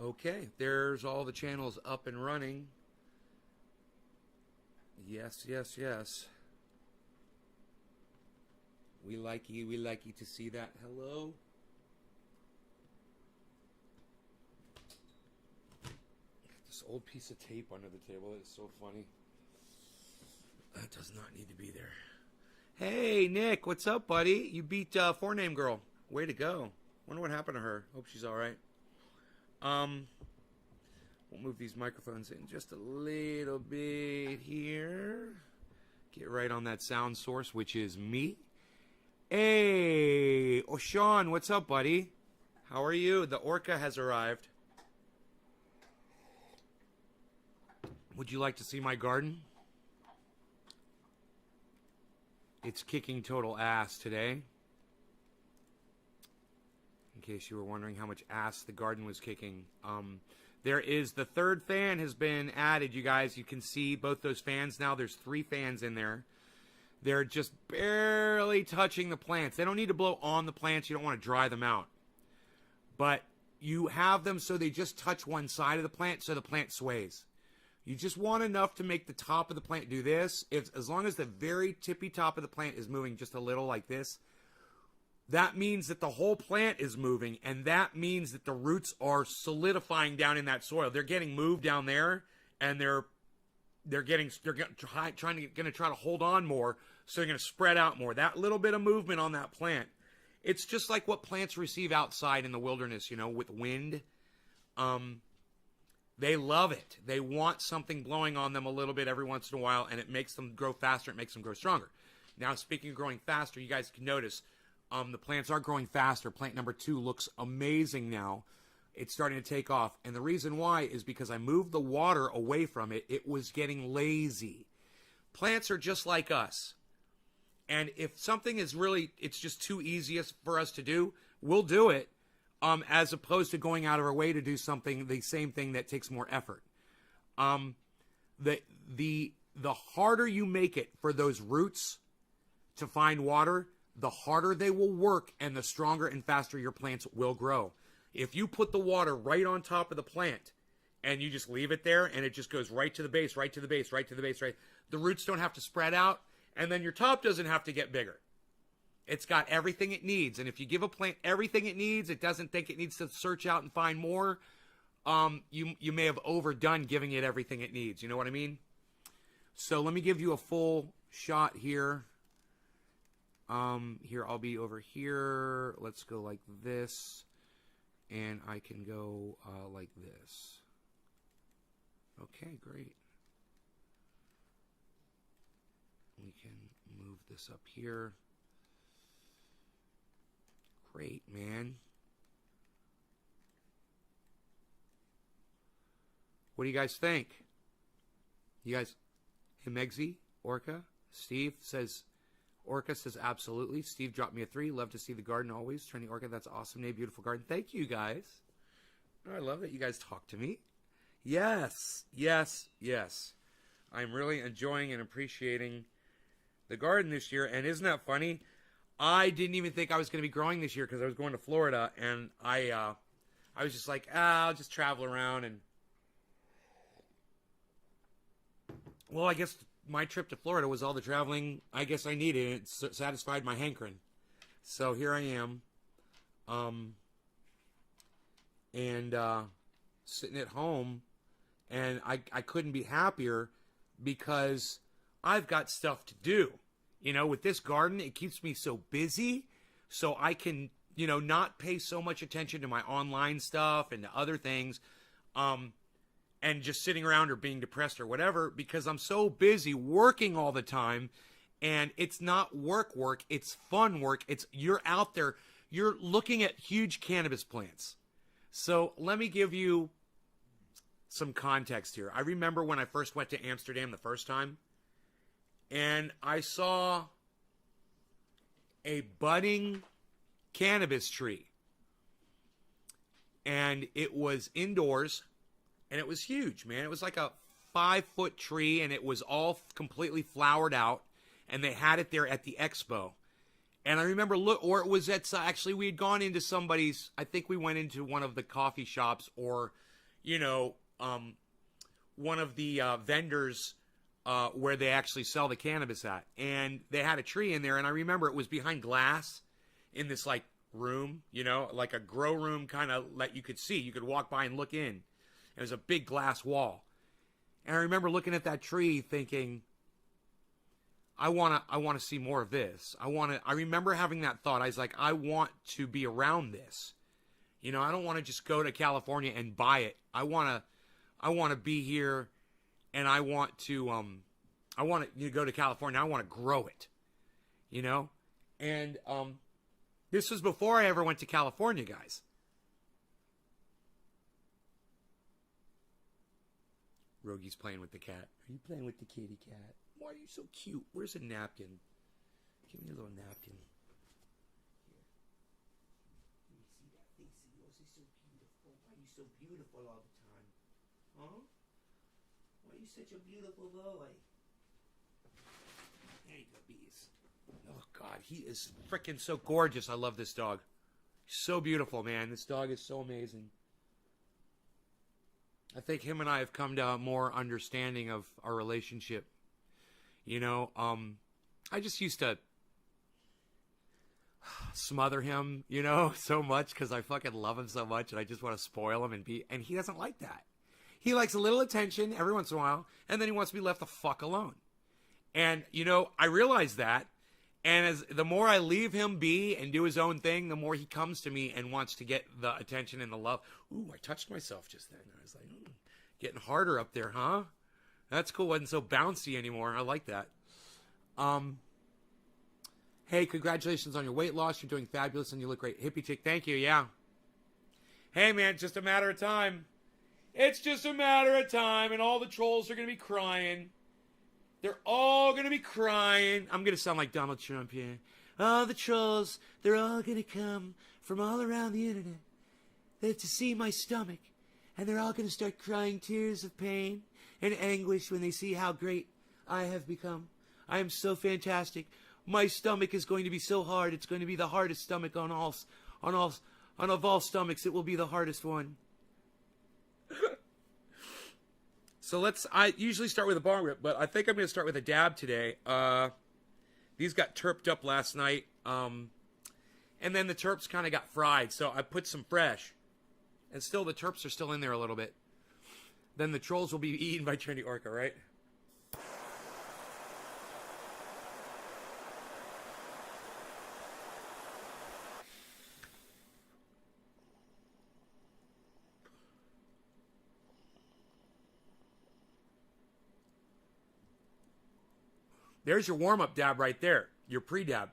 Okay, there's all the channels up and running. Yes, yes, yes. We like you to see that. Hello? This old piece of tape under the table is so funny. That does not need to be there. Hey, Nick, what's up, buddy? You beat Four Name Girl. Way to go. Wonder what happened to her. Hope she's all right. We'll move these microphones in just a little bit here. Get right on that sound source, which is me. Hey, Sean, what's up, buddy? How are you? The orca has arrived. Would you like to see my garden? It's kicking total ass today. In case you were wondering how much ass the garden was kicking. There is the third fan has been added, you guys. You can see both those fans now. There's 3 fans in there. They're just barely touching the plants. They don't need to blow on the plants. You don't want to dry them out. But you have them so they just touch one side of the plant so the plant sways. You just want enough to make the top of the plant do this. As long as the very tippy top of the plant is moving just a little like this, that means that the whole plant is moving, and that means that the roots are solidifying down in that soil. They're getting moved down there, and they're going to try to hold on more, so they're going to spread out more. That little bit of movement on that plant, it's just like what plants receive outside in the wilderness, with wind. They love it. They want something blowing on them a little bit every once in a while, and it makes them grow faster. It makes them grow stronger. Now, speaking of growing faster, you guys can notice the plants are growing faster. Plant number 2 looks amazing now. It's starting to take off. And the reason why is because I moved the water away from it. It was getting lazy. Plants are just like us. And if something is really, it's just too easy for us to do, we'll do it. As opposed to going out of our way to do something, the same thing that takes more effort. The harder you make it for those roots to find water, the harder they will work and the stronger and faster your plants will grow. If you put the water right on top of the plant and you just leave it there and it just goes right to the base, right to the base, right to the base, right, the roots don't have to spread out, and then your top doesn't have to get bigger. It's got everything it needs. And if you give a plant everything it needs, it doesn't think it needs to search out and find more, you may have overdone giving it everything it needs. You know what I mean? So let me give you a full shot here. Here, I'll be over here. Let's go like this. And I can go like this. Okay, great. We can move this up here. Great, man. What do you guys think? You guys, hey, Megsy, Orca, Steve says, Orca says absolutely. Steve dropped me a 3. Love to see the garden always. Trendy Orca, that's awesome. Name, beautiful garden. Thank you, guys. Oh, I love that you guys talk to me. Yes, yes, yes. I'm really enjoying and appreciating the garden this year. And isn't that funny? I didn't even think I was going to be growing this year because I was going to Florida, and I was just like, I'll just travel around. And well, I guess my trip to Florida was all the traveling I guess I needed. It satisfied my hankering. So here I am, and sitting at home, and I couldn't be happier because I've got stuff to do. With this garden, it keeps me so busy, so I can, not pay so much attention to my online stuff and to other things, and just sitting around or being depressed or whatever, because I'm so busy working all the time, and it's not work, it's fun work. You're out there, you're looking at huge cannabis plants. So let me give you some context here. I remember when I first went to Amsterdam the first time, and I saw a budding cannabis tree. And it was indoors, and it was huge, man. It was like a 5-foot tree, and it was all completely flowered out, and they had it there at the expo. And I remember, or it was at, actually we had gone into somebody's, I think we went into one of the coffee shops, or you know, one of the vendors where they actually sell the cannabis at. And they had a tree in there, and I remember it was behind glass in this, like, room, you know, like a grow room kind of that you could see. You could walk by and look in. It was a big glass wall. And I remember looking at that tree thinking, I want to see more of this. I remember having that thought. I was like, I want to be around this. You know, I don't want to just go to California and buy it. I want to be here, and I want to go to California. I want to grow it. You know? And this was before I ever went to California, guys. Rogi's playing with the cat. Are you playing with the kitty cat? Why are you so cute? Where's a napkin? Give me a little napkin. Here. Let me see that face of yours. It's so beautiful. Why are you so beautiful all the time? Huh? Why are you such a beautiful boy? There you go, bees. Oh, God. He is freaking so gorgeous. I love this dog. So beautiful, man. This dog is so amazing. I think him and I have come to a more understanding of our relationship. You know, I just used to smother him, you know, so much because I fucking love him so much and I just want to spoil him and he doesn't like that. He likes a little attention every once in a while, and then he wants to be left the fuck alone. And, you know, I realize that, and as the more I leave him be and do his own thing, the more he comes to me and wants to get the attention and the love. Ooh, I touched myself just then. I was like, getting harder up there, huh? That's cool. Wasn't so bouncy anymore. I like that. Hey, congratulations on your weight loss. You're doing fabulous and you look great. Hippie chick, thank you. Yeah. Hey, man, it's just a matter of time. It's just a matter of time, and all the trolls are going to be crying. They're all going to be crying. I'm going to sound like Donald Trump here. All the trolls, they're all going to come from all around the internet to see my stomach. And they're all going to start crying tears of pain and anguish when they see how great I have become. I am so fantastic. My stomach is going to be so hard. It's going to be the hardest stomach of all stomachs. It will be the hardest one. So I usually start with a bong rip, but I think I'm going to start with a dab today. These got terped up last night. And then the terps kind of got fried. So I put some fresh. And still, the terps are still in there a little bit. Then the trolls will be eaten by Trendy Orca, right? There's your warm-up dab right there. Your pre-dab.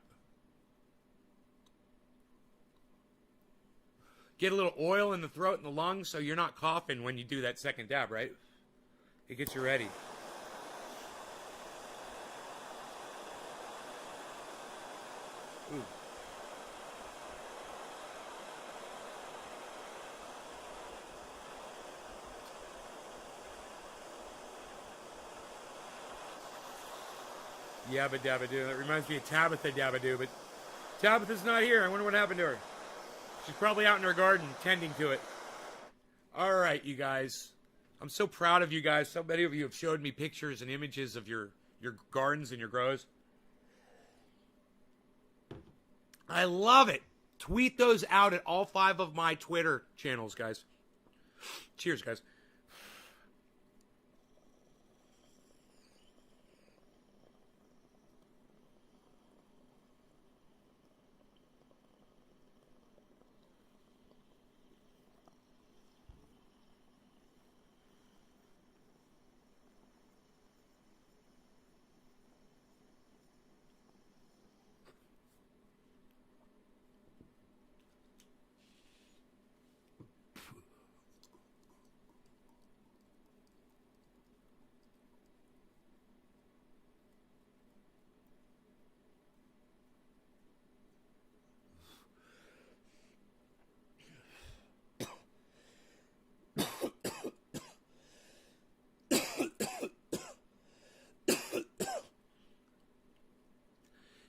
Get a little oil in the throat and the lungs so you're not coughing when you do that second dab, right? It gets you ready. Ooh. Yabba dabba doo. That reminds me of Tabitha dabba doo, but Tabitha's not here. I wonder what happened to her. She's probably out in her garden tending to it. All right, you guys. I'm so proud of you guys. So many of you have showed me pictures and images of your gardens and your grows. I love it. Tweet those out at all 5 of my Twitter channels, guys. Cheers, guys.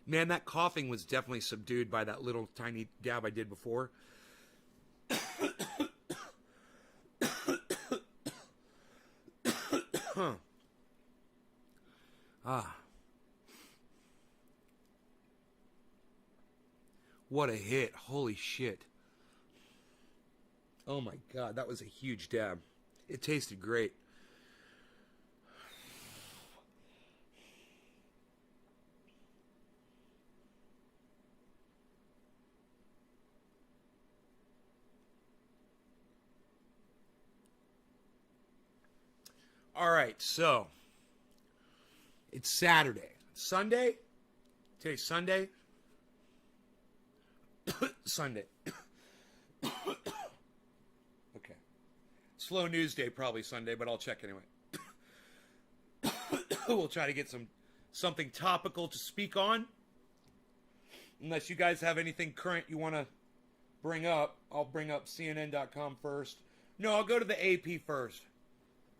Man, that coughing was definitely subdued by that little tiny dab I did before. What a hit. Holy shit. Oh my God, that was a huge dab. It tasted great. All right, so it's Saturday. Sunday? Today's Sunday? Sunday. Okay. Slow news day, probably Sunday, but I'll check anyway. We'll try to get something topical to speak on. Unless you guys have anything current you want to bring up, I'll bring up CNN.com first. No, I'll go to the AP first.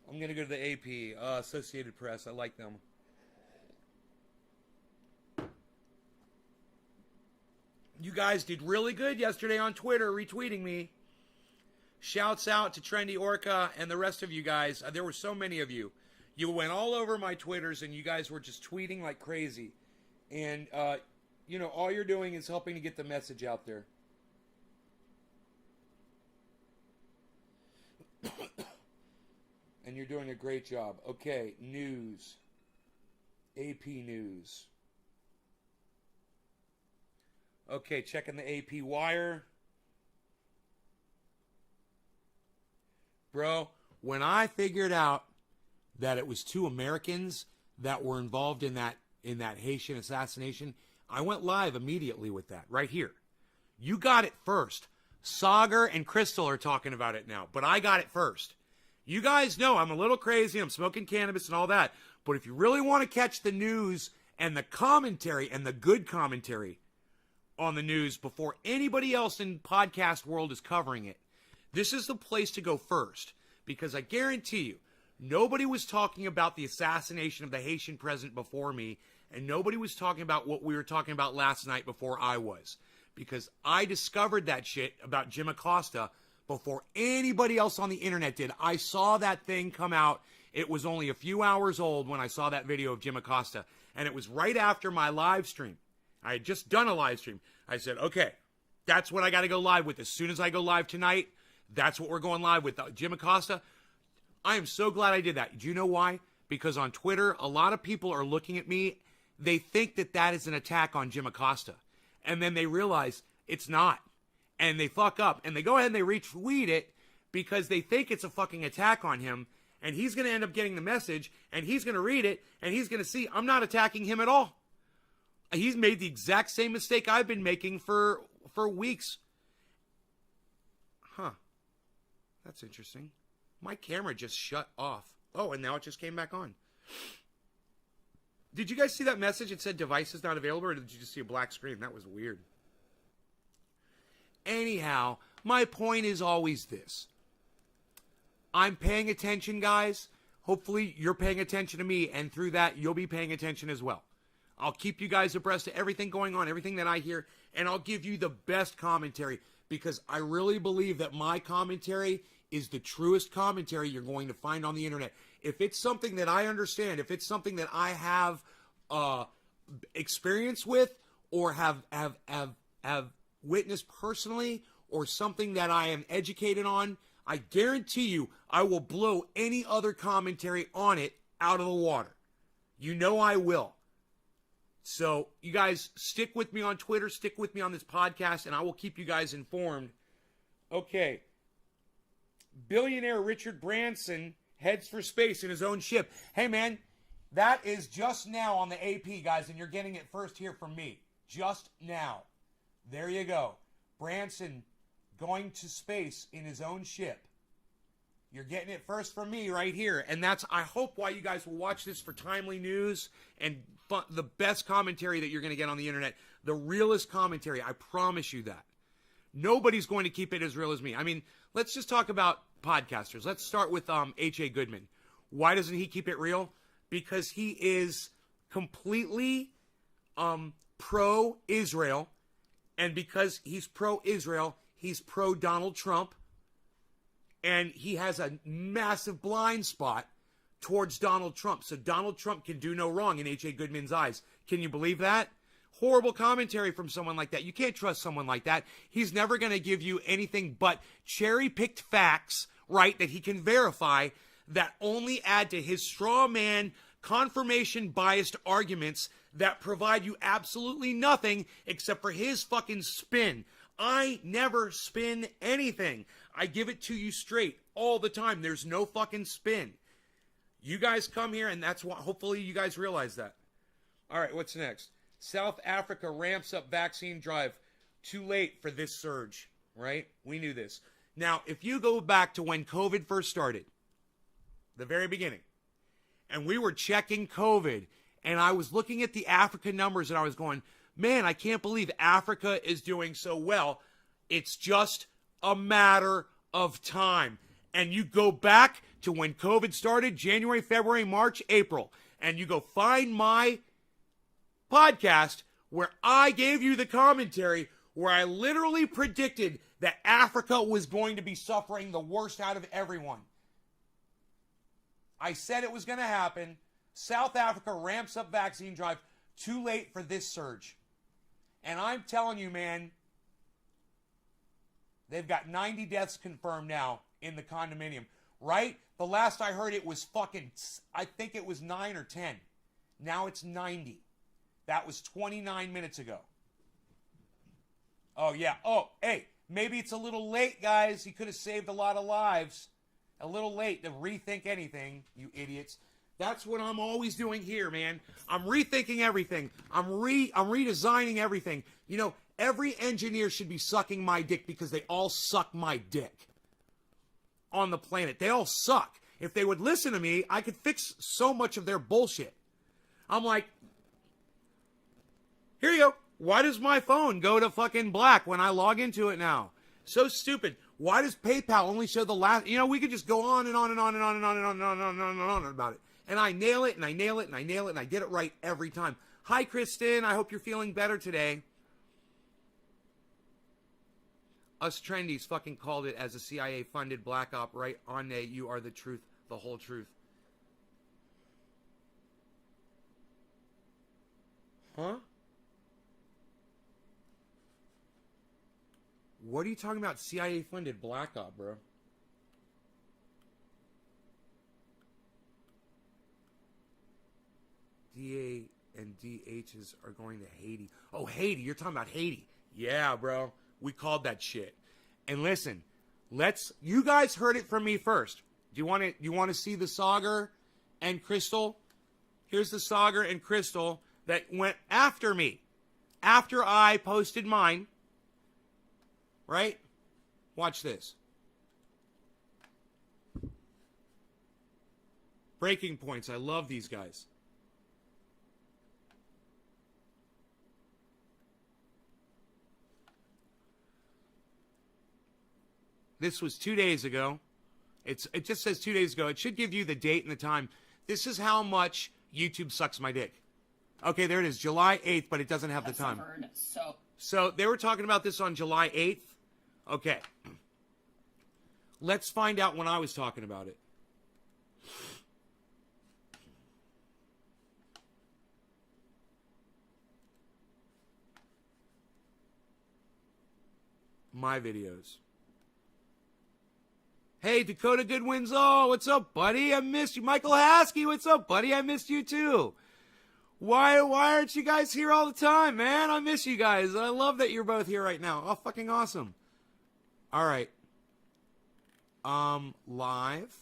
I'm going to go to the AP, Associated Press. I like them. You guys did really good yesterday on Twitter, retweeting me. Shouts out to Trendy Orca and the rest of you guys. There were so many of you. You went all over my Twitters, and you guys were just tweeting like crazy. And, you know, all you're doing is helping to get the message out there. And you're doing a great job. Okay, news. AP News. Okay, checking the AP wire. Bro, when I figured out that it was 2 Americans that were involved in that Haitian assassination, I went live immediately with that, right here. You got it first. Sagar and Crystal are talking about it now, but I got it first. You guys know I'm a little crazy. I'm smoking cannabis and all that. But if you really want to catch the news and the commentary and the good commentary on the news before anybody else in podcast world is covering it, this is the place to go first. Because I guarantee you, nobody was talking about the assassination of the Haitian president before me, and nobody was talking about what we were talking about last night before I was. Because I discovered that shit about Jim Acosta before anybody else on the internet did. I saw that thing come out. It was only a few hours old when I saw that video of Jim Acosta. And it was right after my live stream. I had just done a live stream. I said, okay, that's what I got to go live with. As soon as I go live tonight, that's what we're going live with. Jim Acosta. I am so glad I did that. Do you know why? Because on Twitter, a lot of people are looking at me. They think that that is an attack on Jim Acosta. And then they realize it's not. And they fuck up. And they go ahead and they retweet it because they think it's a fucking attack on him. And he's going to end up getting the message. And he's going to read it. And he's going to see I'm not attacking him at all. He's made the exact same mistake I've been making for weeks. Huh. That's interesting. My camera just shut off. Oh, and now it just came back on. Did you guys see that message? It said device is not available, or did you just see a black screen? That was weird. Anyhow, my point is always this. I'm paying attention, guys. Hopefully you're paying attention to me, and through that, you'll be paying attention as well. I'll keep you guys abreast of everything going on, everything that I hear, and I'll give you the best commentary because I really believe that my commentary is the truest commentary you're going to find on the internet. If it's something that I understand, if it's something that I have experience with or have witnessed personally or something that I am educated on, I guarantee you I will blow any other commentary on it out of the water. You know I will. So you guys stick with me on Twitter, stick with me on this podcast, and I will keep you guys informed. Okay. Billionaire Richard Branson heads for space in his own ship. Hey, man, that is just now on the AP, guys, and you're getting it first here from me. Just now. There you go. Branson going to space in his own ship. You're getting it first from me right here. And that's, I hope, why you guys will watch this for timely news and the best commentary that you're going to get on the internet. The realest commentary. I promise you that. Nobody's going to keep it as real as me. I mean, let's just talk about podcasters. Let's start with H.A. Goodman. Why doesn't he keep it real? Because he is completely pro-Israel. And because he's pro-Israel, he's pro-Donald Trump. And he has a massive blind spot towards Donald Trump. So Donald Trump can do no wrong in H.A. Goodman's eyes. Can you believe that? Horrible commentary from someone like that. You can't trust someone like that. He's never going to give you anything but cherry-picked facts, right, that he can verify that only add to his straw man, confirmation-biased arguments that provide you absolutely nothing except for his fucking spin. I never spin anything. I give it to you straight all the time. There's no fucking spin. You guys come here, and that's why, hopefully you guys realize that. All right, what's next? South Africa ramps up vaccine drive. Too late for this surge, right? We knew this. Now, if you go back to when COVID first started, the very beginning, and we were checking COVID, and I was looking at the Africa numbers, and I was going, man, I can't believe Africa is doing so well. It's just a matter of time. And you go back to when COVID started, January, February, March, April, and you go find my podcast where I gave you the commentary where I literally predicted that Africa was going to be suffering the worst out of everyone. I said it was going to happen. South Africa ramps up vaccine drive. Too late for this surge. And I'm telling you, man, they've got 90 deaths confirmed now in the condominium. Right? The last I heard it was fucking, I think it was 9 or 10. Now it's 90. That was 29 minutes ago. Oh, yeah. Oh, hey, maybe it's a little late, guys. He could have saved a lot of lives. A little late to rethink anything, you idiots. That's what I'm always doing here, man. I'm rethinking everything. I'm redesigning everything. You know, every engineer should be sucking my dick because they all suck my dick on the planet. They all suck. If they would listen to me, I could fix so much of their bullshit. I'm like, here you go. Why does my phone go to fucking black when I log into it now? So stupid. Why does PayPal only show the last? You know, we could just go on and on and on and on and on and on and on and on and on about it. And I nail it and I nail it and I nail it and I get it right every time. Hi, Kristen. I hope you're feeling better today. Us Trendies fucking called it as a CIA-funded black op, right? On you are the truth, the whole truth. Huh? What are you talking about? CIA-funded black op, bro? DA and DHs are going to Haiti. Oh, Haiti. You're talking about Haiti. Yeah, bro. We called that shit. And listen, you guys heard it from me first. Do you want to see the Sauger and Crystal? Here's the Sauger and Crystal that went after me. After I posted mine. Right? Watch this. Breaking points. I love these guys. This was 2 days ago. It just says 2 days ago. It should give you the date and the time. This is how much YouTube sucks my dick. Okay, there it is. July 8th, but it doesn't have the time. So they were talking about this on July 8th. Okay. Let's find out when I was talking about it. My videos. Hey, Dakota Goodwins. Oh, what's up, buddy? I missed you. Michael Haskey, what's up, buddy? I missed you, too. Why aren't you guys here all the time, man? I miss you guys. I love that you're both here right now. Oh, fucking awesome. All right. Live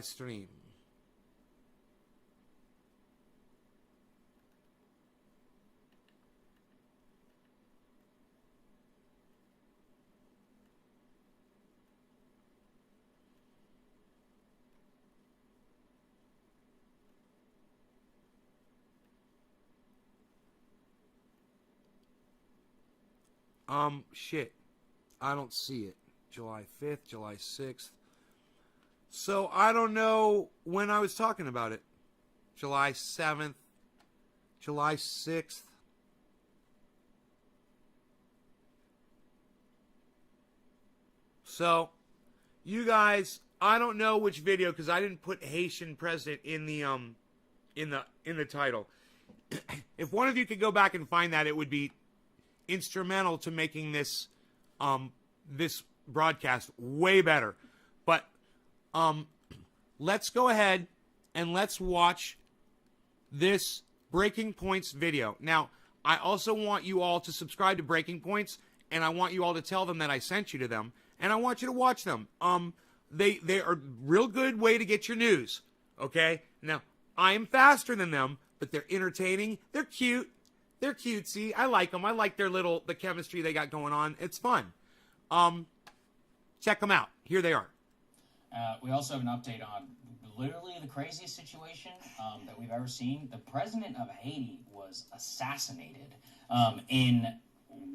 stream. Shit. I don't see it. July 5th, July 6th. So I don't know when I was talking about it. July 7th, July 6th. So You guys, I don't know which video because I didn't put Haitian president in the title. If one of you could go back and find that, it would be instrumental to making this this broadcast way better. But let's go ahead and let's watch this Breaking Points video. Now, I also want you all to subscribe to Breaking Points, and I want you all to tell them that I sent you to them, and I want you to watch them. They are a real good way to get your news, okay? Now, I am faster than them, but they're entertaining. They're cute. They're cutesy. I like them. I like the chemistry they got going on. It's fun. Check them out. Here they are. We also have an update on literally the craziest situation that we've ever seen. The president of Haiti was assassinated in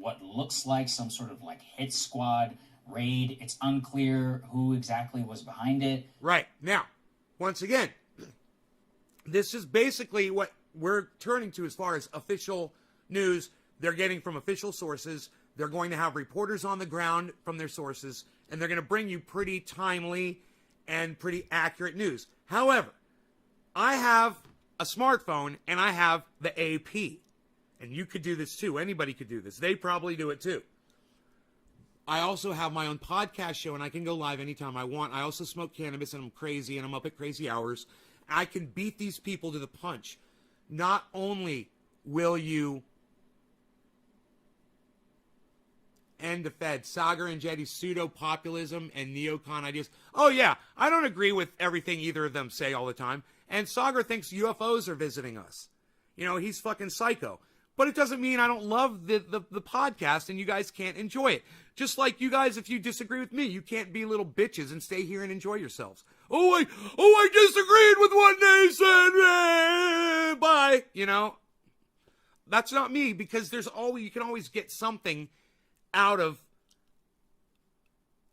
what looks like some sort of like hit squad raid. It's unclear who exactly was behind it. Right. Now, once again, this is basically what we're turning to as far as official news. They're getting from official sources. They're going to have reporters on the ground from their sources, and they're going to bring you pretty timely and pretty accurate news. However, I have a smartphone, and I have the AP. And you could do this too. Anybody could do this. They probably do it too. I also have my own podcast show, and I can go live anytime I want. I also smoke cannabis, and I'm crazy, and I'm up at crazy hours. I can beat these people to the punch. Not only will you end the Fed, Saagar Enjeti's pseudo-populism and neocon ideas. Oh, yeah, I don't agree with everything either of them say all the time. And Saagar thinks UFOs are visiting us. You know, he's fucking psycho. But it doesn't mean I don't love the podcast and you guys can't enjoy it. Just like you guys, if you disagree with me, you can't be little bitches and stay here and enjoy yourselves. I disagreed with what they said. Bye. You know, that's not me, because you can always get something out of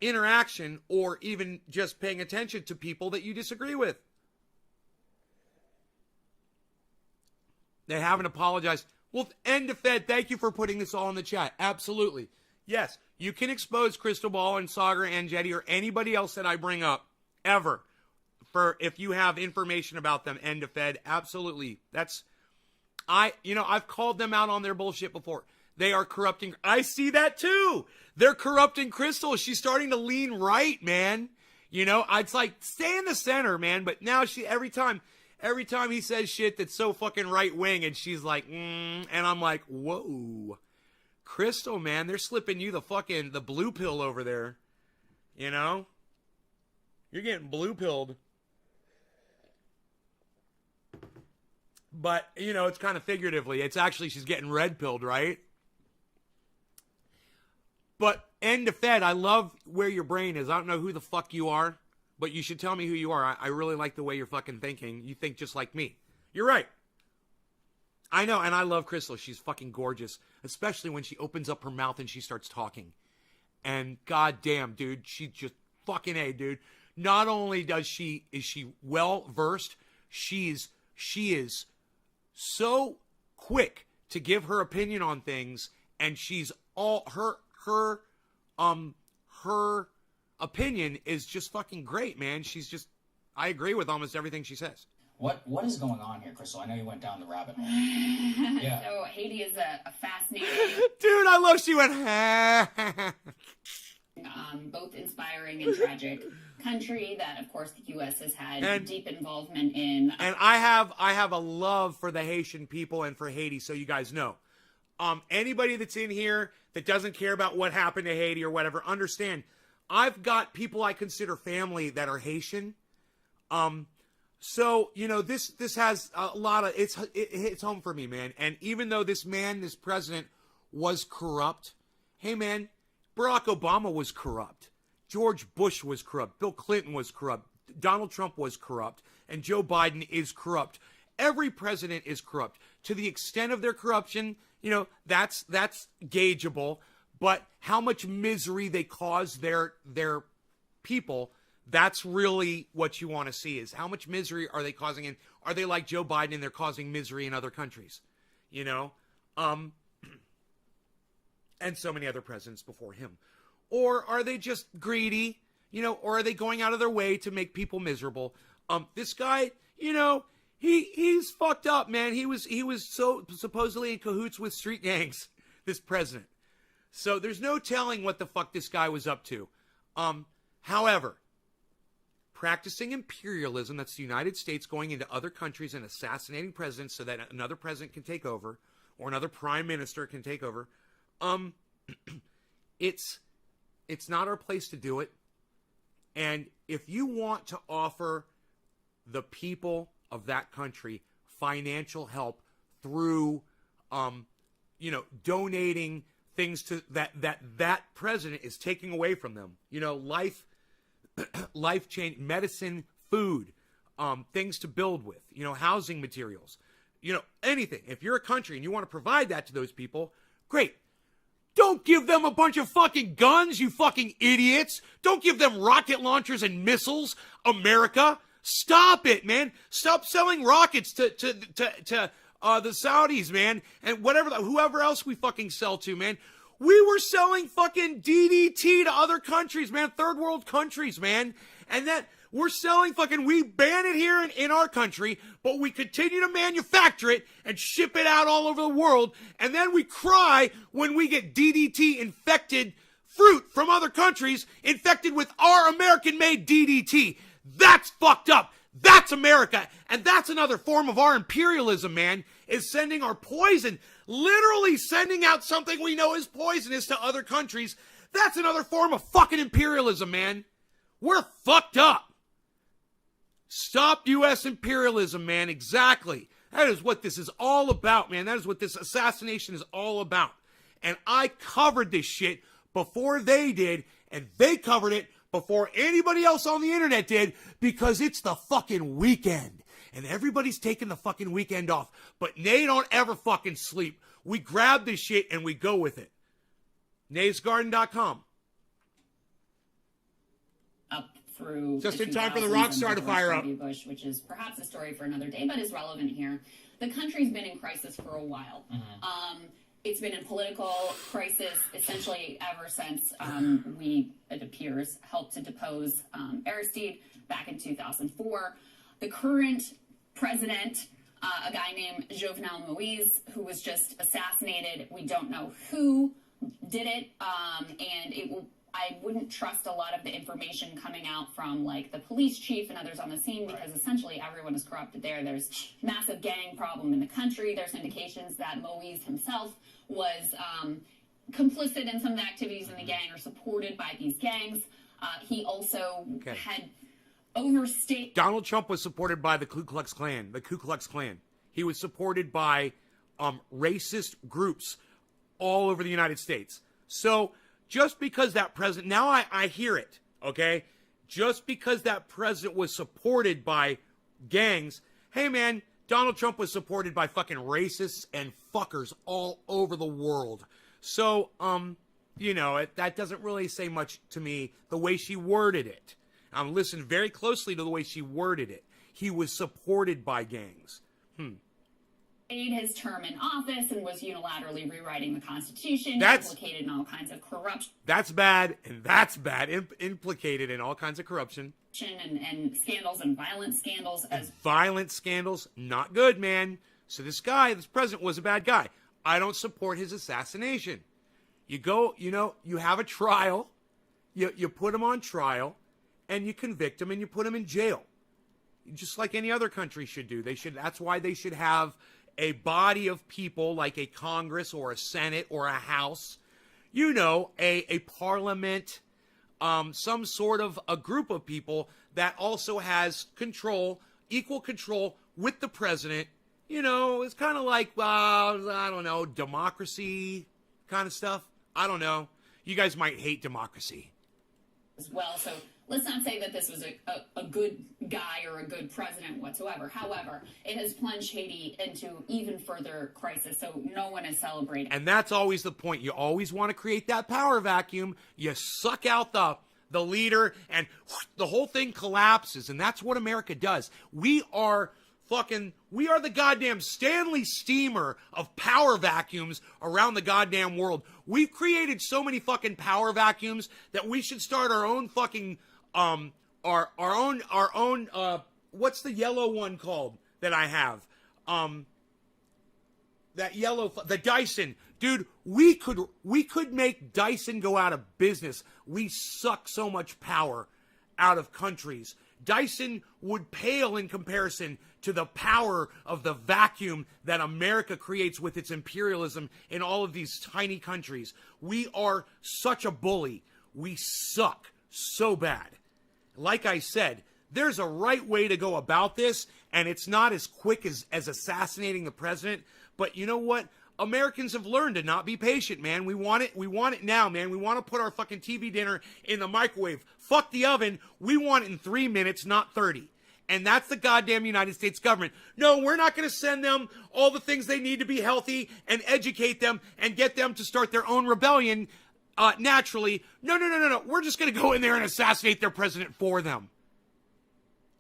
interaction or even just paying attention to people that you disagree with. They haven't apologized. Well, end of Fed, thank you for putting this all in the chat. Absolutely. Yes, you can expose Crystal Ball and Saagar Enjeti or anybody else that I bring up ever for if you have information about them, end of Fed. Absolutely. I've called them out on their bullshit before. They are corrupting. I see that too. They're corrupting Crystal. She's starting to lean right, man. You know, it's like, stay in the center, man. But now every time he says shit that's so fucking right wing, and she's like, and I'm like, whoa. Crystal, man, they're slipping you the blue pill over there. You know? You're getting blue pilled. But, you know, it's kind of figuratively. It's actually, she's getting red pilled, right? But end of Fed, I love where your brain is. I don't know who the fuck you are, but you should tell me who you are. I really like the way you're fucking thinking. You think just like me. You're right. I know, and I love Crystal. She's fucking gorgeous, especially when she opens up her mouth and she starts talking. And goddamn, dude, she just fucking A, dude. Not only is she well versed, she is so quick to give her opinion on things, and she's all her opinion is just fucking great, man. I agree with almost everything she says. What is going on here, Crystal? I know you went down the rabbit hole. Yeah. So Haiti is a fascinating... Dude, I love she went... both inspiring and tragic country that, of course, the U.S. has had deep involvement in. And I have a love for the Haitian people and for Haiti, so you guys know. Anybody that's in here that doesn't care about what happened to Haiti or whatever, understand, I've got people I consider family that are Haitian. So, you know, this has a lot of, it hits home for me, man. And even though this president was corrupt, hey, man, Barack Obama was corrupt. George Bush was corrupt. Bill Clinton was corrupt. Donald Trump was corrupt. And Joe Biden is corrupt. Every president is corrupt. To the extent of their corruption, you know, that's gaugeable. But how much misery they cause their people, that's really what you want to see, is how much misery are they causing, and are they like Joe Biden and they're causing misery in other countries, you know, and so many other presidents before him, or are they just greedy, You know, or are they going out of their way to make people miserable? This guy, you know, he's fucked up, man. He was so supposedly in cahoots with street gangs, this president. So there's no telling what the fuck this guy was up to. However, practicing imperialism, that's the United States going into other countries and assassinating presidents so that another president can take over or another prime minister can take over. It's not our place to do it. And if you want to offer the people of that country financial help through, you know, donating things to that president is taking away from them, you know, life change, medicine, food, things to build with, you know, housing materials, you know, anything. If you're a country and you want to provide that to those people, great. Don't give them a bunch of fucking guns, you fucking idiots. Don't give them rocket launchers and missiles, America. Stop it, man. Stop selling rockets to the Saudis, man, and whoever else we fucking sell to, man. We were selling fucking DDT to other countries, man, third world countries, man, and that we're selling fucking, we ban it here in our country, but we continue to manufacture it and ship it out all over the world, and then we cry when we get DDT infected fruit from other countries infected with our American-made DDT. That's fucked up. That's America. And that's another form of our imperialism, man, is sending our poison, literally sending out something we know is poisonous to other countries. That's another form of fucking imperialism, man. We're fucked up. Stop U.S. imperialism, man. Exactly. That is what this is all about, man. That is what this assassination is all about. And I covered this shit before they did, and they covered it before anybody else on the internet did, because it's the fucking weekend. And everybody's taking the fucking weekend off. But they don't ever fucking sleep. We grab this shit and we go with it. NavesGarden.com. Up through just the in time for the 2000s rock star under to fire George up. W. Bush, which is perhaps a story for another day, but is relevant here. The country's been in crisis for a while. It's been in political crisis essentially ever since we, it appears, helped to depose Aristide back in 2004. The current president, a guy named Jovenel Moïse, who was just assassinated. We don't know who did it, and it will. I wouldn't trust a lot of the information coming out from like the police chief and others on the scene, because essentially everyone is corrupted there. There's massive gang problem in the country. There's indications that Moïse himself was complicit in some of the activities in the gang or supported by these gangs. He also had overstayed. Donald Trump was supported by the Ku Klux Klan. The Ku Klux Klan. He was supported by racist groups all over the United States. So just because that president, now I hear it, okay? Just because that president was supported by gangs, hey man, Donald Trump was supported by fucking racists and fuckers all over the world. So, you know, that doesn't really say much to me, the way she worded it. Listen very closely to the way she worded it. He was supported by gangs. His term in office and was unilaterally rewriting the Constitution, That's implicated in all kinds of corruption. That's bad, and that's bad. Implicated in all kinds of corruption. And scandals and violent scandals as violent scandals, not good, man. So this president was a bad guy. I don't support his assassination. You go, you know, you have a trial, you put him on trial, and you convict him and you put him in jail. Just like any other country should do. That's why they should have a body of people like a Congress or a Senate or a House, you know, a parliament, some sort of a group of people that also has control, equal control with the president. You know, it's kind of like, I don't know, democracy kind of stuff. I don't know. You guys might hate democracy. As well, so let's not say that this was a good guy or a good president whatsoever. However, it has plunged Haiti into even further crisis, so no one is celebrating. And that's always the point. You always want to create that power vacuum. You suck out the leader, and the whole thing collapses, and that's what America does. We are the goddamn Stanley Steamer of power vacuums around the goddamn world. We've created so many fucking power vacuums that we should start our own fucking our own what's the yellow one called that I have? That yellow, the Dyson. Dude, we could make Dyson go out of business. We suck so much power out of countries. Dyson would pale in comparison to the power of the vacuum that America creates with its imperialism in all of these tiny countries. We are such a bully. We suck so bad. Like I said, there's a right way to go about this, and it's not as quick as assassinating the president. But you know what? Americans have learned to not be patient, man. We want it now, man. We want to put our fucking TV dinner in the microwave. Fuck the oven. We want it in 3 minutes, not 30. And that's the goddamn United States government. No, we're not going to send them all the things they need to be healthy and educate them and get them to start their own rebellion naturally. No. We're just going to go in there and assassinate their president for them.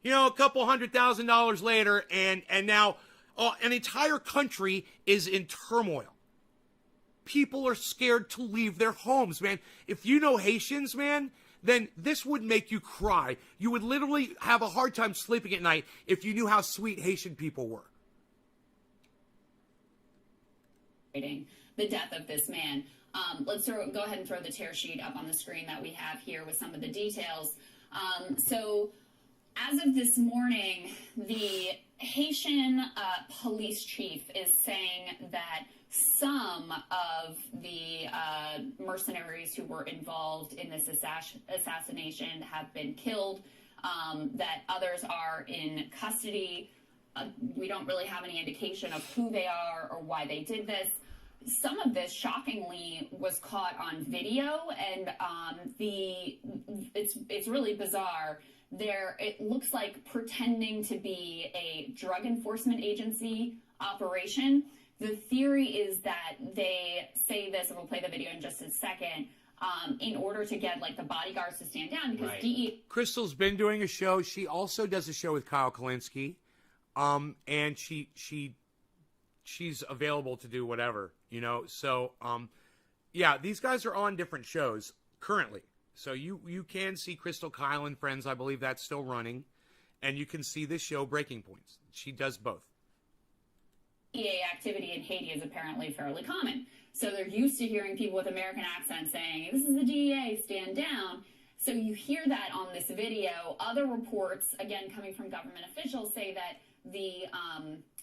You know, a couple $100,000 later, and now an entire country is in turmoil. People are scared to leave their homes, man. If you know Haitians, man, then this would make you cry. You would literally have a hard time sleeping at night if you knew how sweet Haitian people were. The death of this man. Let's go ahead and throw the tear sheet up on the screen that we have here with some of the details. So as of this morning, the Haitian police chief is saying that some of the mercenaries who were involved in this assassination have been killed, that others are in custody. We don't really have any indication of who they are or why they did this. Some of this, shockingly, was caught on video, and it's really bizarre. It looks like pretending to be a drug enforcement agency operation. The theory is that they say this, and we'll play the video in just a second, in order to get like the bodyguards to stand down, because DEA. Crystal's been doing a show. She also does a show with Kyle Kalinske, and she's available to do whatever, you know. So yeah, these guys are on different shows currently. So you can see Crystal, Kyle, and Friends. I believe that's still running. And you can see this show, Breaking Points. She does both. DEA activity in Haiti is apparently fairly common. So they're used to hearing people with American accents saying, "This is the DEA, stand down." So you hear that on this video. Other reports, again, coming from government officials, say that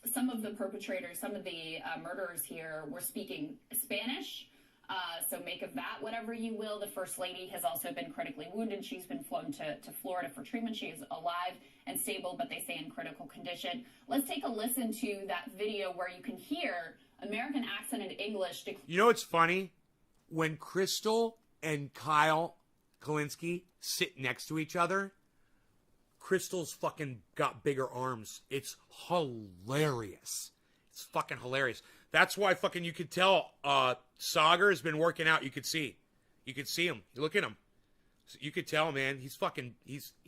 some of the perpetrators, some of the murderers here were speaking Spanish. So make of that whatever you will. The First Lady has also been critically wounded. She's been flown to Florida for treatment. She is alive and stable, but they say in critical condition. Let's take a listen to that video where you can hear American accent and English. You know what's funny? When Crystal and Kyle Kalinske sit next to each other, Crystal's fucking got bigger arms. It's hilarious. It's fucking hilarious. That's why fucking you could tell Sagar has been working out. You could see him. You look at him. You could tell, man. He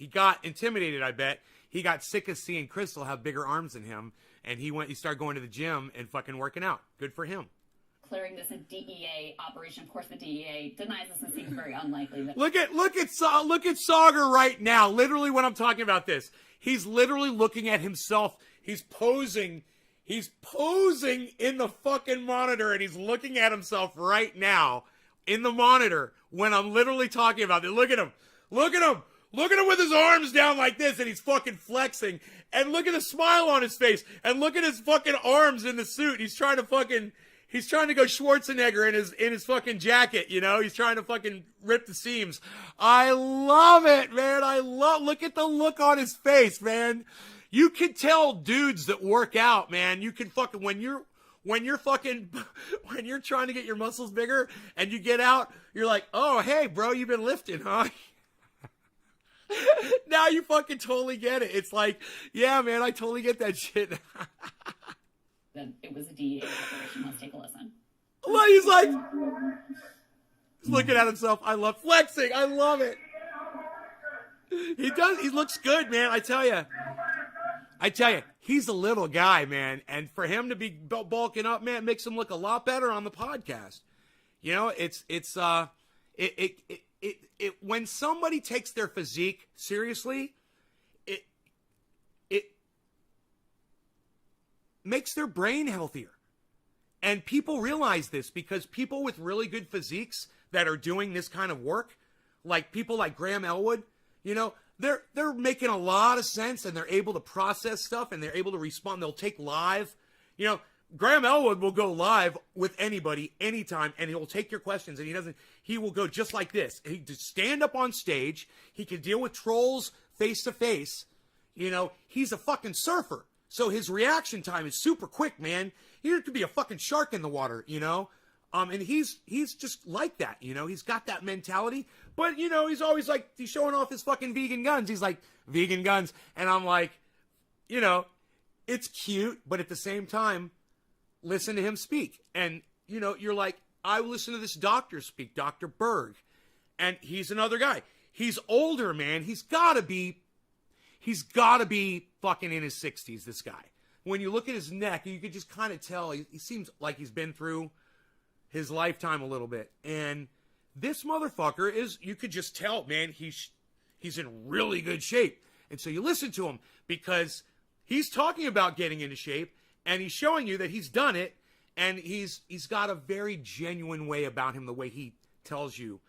got intimidated, I bet. He got sick of seeing Crystal have bigger arms than him, and he started going to the gym and fucking working out. Good for him. Declaring this a DEA operation. Of course, the DEA denies this and seems very unlikely. Look at Sagar right now. Literally, when I'm talking about this, he's literally looking at himself. He's posing in the fucking monitor, and he's looking at himself right now in the monitor when I'm literally talking about it. Look at him. Look at him. Look at him with his arms down like this, and he's fucking flexing. And look at the smile on his face. And look at his fucking arms in the suit. He's trying to go Schwarzenegger in his fucking jacket, you know? He's trying to fucking rip the seams. I love it, man. Look at the look on his face, man. You can tell dudes that work out, man. You can fucking, when you're trying to get your muscles bigger and you get out, you're like, "Oh, hey, bro, you've been lifting, huh?" Now you fucking totally get it. It's like, yeah, man, I totally get that shit. Then it was a DEA operation. Let's take a listen. Well, he's looking at himself. I love flexing. I love it. He does. He looks good, man. I tell you, he's a little guy, man. And for him to be bulking up, man, makes him look a lot better on the podcast. You know, when somebody takes their physique seriously, it makes their brain healthier. And people realize this because people with really good physiques that are doing this kind of work, like people like Graham Elwood, you know, they're making a lot of sense, and they're able to process stuff, and they're able to respond. They'll take live, you know, Graham Elwood will go live with anybody anytime, and he'll take your questions, and he will go just like this. He just stand up on stage. He can deal with trolls face to face. You know, he's a fucking surfer. So his reaction time is super quick, man. He could be a fucking shark in the water, you know? And he's just like that, you know? He's got that mentality. But, you know, he's always like, he's showing off his fucking vegan guns. He's like, vegan guns. And I'm like, you know, it's cute, but at the same time, listen to him speak. And, you know, you're like, I listen to this doctor speak, Dr. Berg. And he's another guy. He's older, man. He's got to be fucking in his 60s, this guy. When you look at his neck, you could just kind of tell he seems like he's been through his lifetime a little bit. And this motherfucker is, you could just tell, man, he's in really good shape. And so you listen to him because he's talking about getting into shape, and he's showing you that he's done it, and he's got a very genuine way about him, the way he tells you.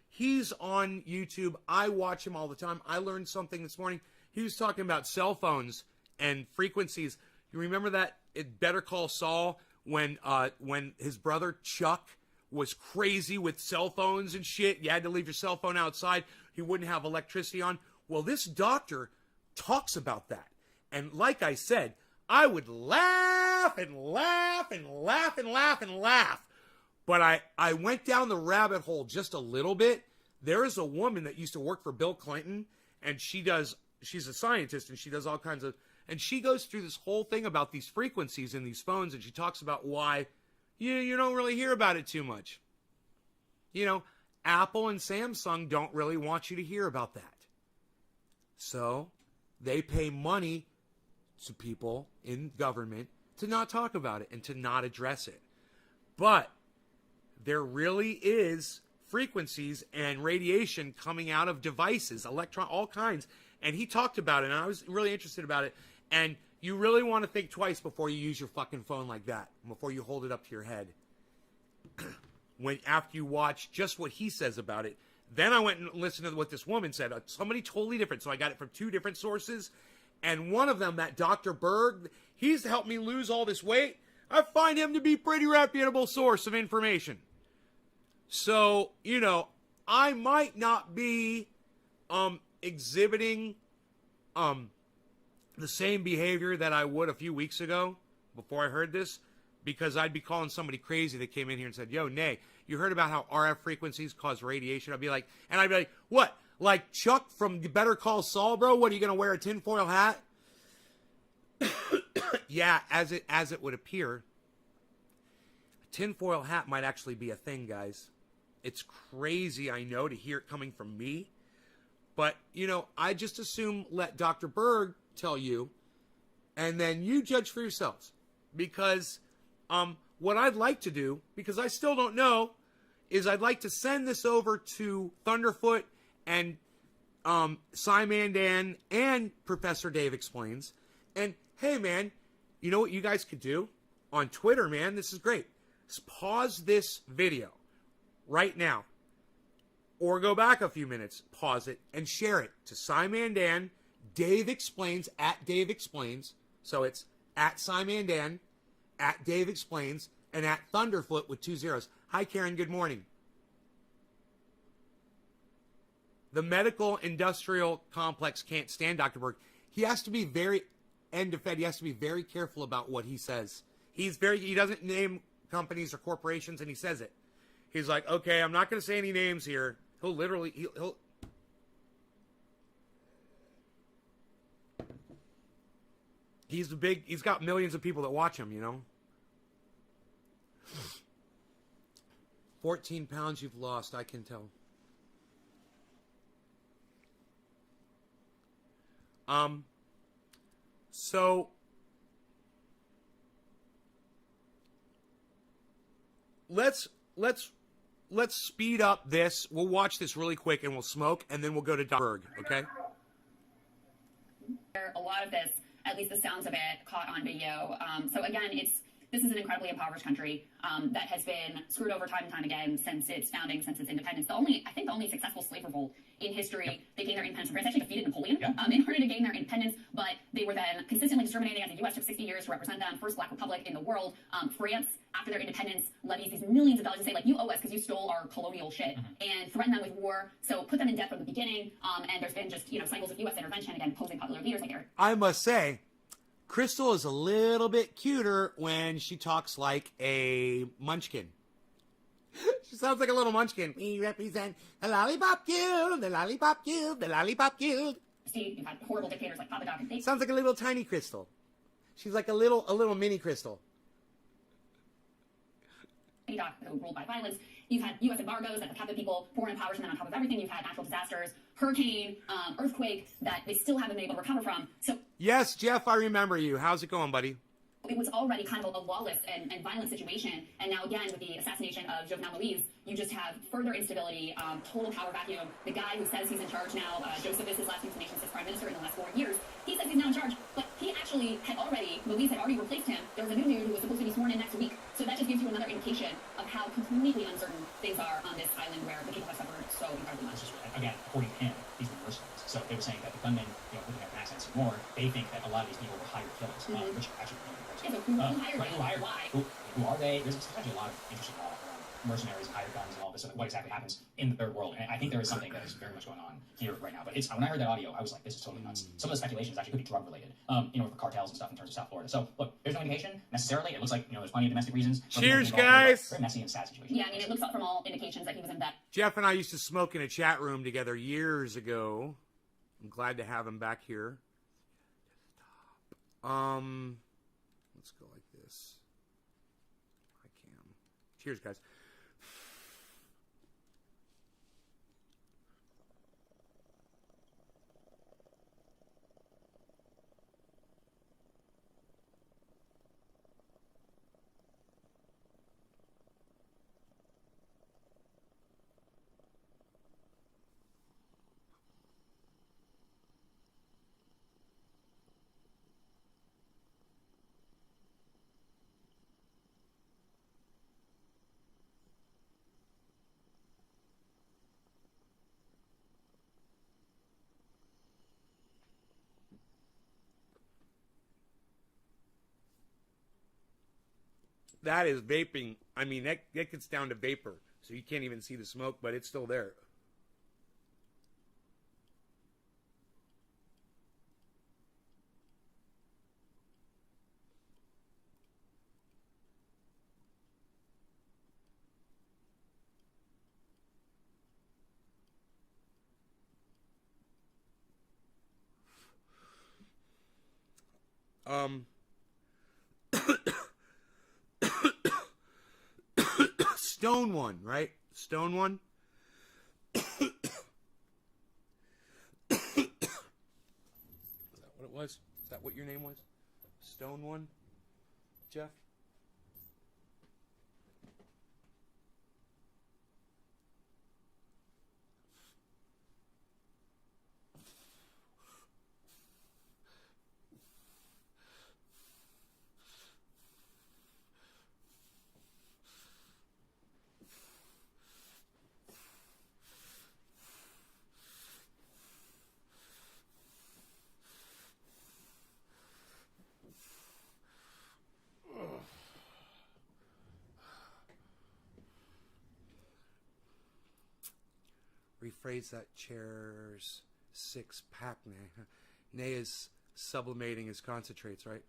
He's on YouTube. I watch him all the time. I learned something this morning. He was talking about cell phones and frequencies. You remember that at Better Call Saul when his brother Chuck was crazy with cell phones and shit? You had to leave your cell phone outside. He wouldn't have electricity on. Well, this doctor talks about that. And like I said, I would laugh and laugh and laugh and laugh and laugh. But I went down the rabbit hole just a little bit. There is a woman that used to work for Bill Clinton, and she's a scientist, and she does all kinds of, and she goes through this whole thing about these frequencies in these phones, and she talks about why you don't really hear about it too much. You know, Apple and Samsung don't really want you to hear about that. So they pay money to people in government to not talk about it and to not address it. But there really is frequencies and radiation coming out of devices, all kinds. And he talked about it, and I was really interested about it. And you really want to think twice before you use your fucking phone like that, before you hold it up to your head. After you watch just what he says about it, then I went and listened to what this woman said. Somebody totally different. So I got it from two different sources. And one of them, that Dr. Berg, he's helped me lose all this weight. I find him to be a pretty reputable source of information. So, you know, I might not be exhibiting the same behavior that I would a few weeks ago before I heard this, because I'd be calling somebody crazy that came in here and said, yo, Nay, you heard about how RF frequencies cause radiation? I'd be like, what? Like Chuck from Better Call Saul, bro? What, are you going to wear a tinfoil hat? Yeah, as it would appear, a tinfoil hat might actually be a thing, guys. It's crazy, I know, to hear it coming from me. But, you know, I just assume let Dr. Berg tell you, and then you judge for yourselves. Because what I'd like to do, because I still don't know, is I'd like to send this over to Thunderfoot and Cymandan and Professor Dave Explains. And, hey, man, you know what you guys could do? On Twitter, man, this is great. Just pause this video right now. Or go back a few minutes, pause it, and share it to Cymandan, Dave Explains, at Dave Explains. So it's at Cymandan, at Dave Explains, and at Thunderfoot with 2 zeros. Hi, Karen. Good morning. The medical industrial complex can't stand Dr. Berg. He has to be very end of Fed. He has to be very careful about what he says. He doesn't name companies or corporations, and he says it. He's like, okay, I'm not going to say any names here. He'll literally, he's got millions of people that watch him, you know. 14 pounds you've lost, I can tell. So let's let's speed up this. We'll watch this really quick and we'll smoke, and then we'll go to Berg, okay? A lot of this, at least the sounds of it, caught on video. So again, this is an incredibly impoverished country that has been screwed over time and time again since its founding, since its independence. I think the only successful slave revolt in history, they gained their independence. France actually defeated Napoleon in order to gain their independence, but they were then consistently discriminating as the U.S. took 60 years to represent them, first black republic in the world. France, after their independence, levies these millions of dollars to say, like, you owe us because you stole our colonial shit, and threaten them with war, so put them in debt from the beginning, and there's been just, cycles of U.S. intervention, again, posing popular leaders like Eric. I must say, Crystal is a little bit cuter when she talks like a munchkin. She sounds like a little munchkin. We represent the Lollipop Guild, the Lollipop Guild, the Lollipop Guild. See, you've had horrible dictators like Papa Doc and Sounds like a little tiny Crystal. She's like a little mini Crystal. Doc, who ruled by violence. You've had U.S. embargoes that have kept the people poor and impoverished, and then on top of everything, you've had natural disasters, hurricane, earthquake that they still haven't been able to recover from. So yes, Jeff, I remember you. How's it going, buddy? it was already kind of a lawless and violent situation, and now again with the assassination of Jovenel Moïse, you just have further instability, total power vacuum. The guy who says he's in charge now, Joseph is his last name, nation's prime minister in the last 4 years. He says he's now in charge, but he actually Moïse had already replaced him. There was a new dude who was supposed to be sworn in next week. So that just gives you another indication of how completely uncertain things are on this island where the people have suffered so incredibly much. Again, according to him, these were mercenaries. So they were saying that the gunmen, with American accents and more, they think that a lot of these people were hired killers, which actually Yeah, so who hired them? Why? Who are they? There's actually a lot of interesting law around mercenaries, hired guns, and all this. So what exactly happens in the third world? And I think there is something that is very much going on here right now. But when I heard that audio, I was like, this is totally nuts. Some of the speculations actually could be drug related, for cartels and stuff in terms of South Florida. So look, there's no indication necessarily. It looks like there's plenty of domestic reasons. Cheers, guys. Very messy and sad situation. Yeah, I mean, it looks up from all indications that he was in that. Jeff and I used to smoke in a chat room together years ago. I'm glad to have him back here. Let's go like this. I can. Cheers, guys. That is vaping. I mean, that gets down to vapor. So you can't even see the smoke, but it's still there. Stone one, right? Stone one. Is that what it was? Is that what your name was? Stone one, Jeff? Rephrase that chair's six-pack, Nay. Nay is sublimating his concentrates, right?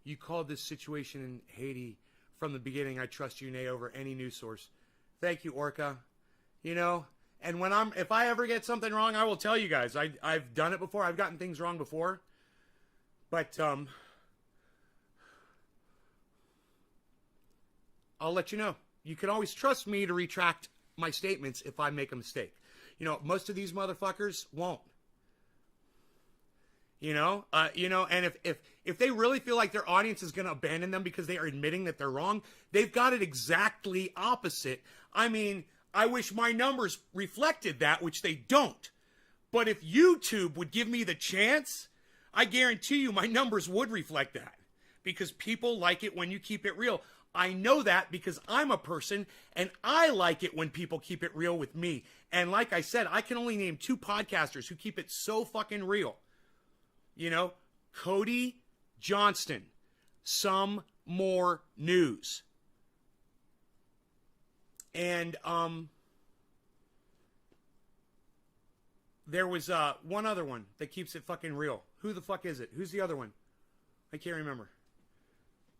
You called this situation in Haiti from the beginning. I trust you, Nay, over any news source. Thank you, Orca. And if I ever get something wrong, I will tell you guys. I've done it before. I've gotten things wrong before. But, I'll let you know. You can always trust me to retract my statements if I make a mistake. Most of these motherfuckers won't. And if they really feel like their audience is going to abandon them because they are admitting that they're wrong, they've got it exactly opposite. I mean, I wish my numbers reflected that, which they don't. But if YouTube would give me the chance, I guarantee you my numbers would reflect that. Because people like it when you keep it real. I know that because I'm a person, and I like it when people keep it real with me. And like I said, I can only name 2 podcasters who keep it so fucking real. You know, Cody Johnston, Some More News. And there was one other one that keeps it fucking real. Who the fuck is it? Who's the other one? I can't remember.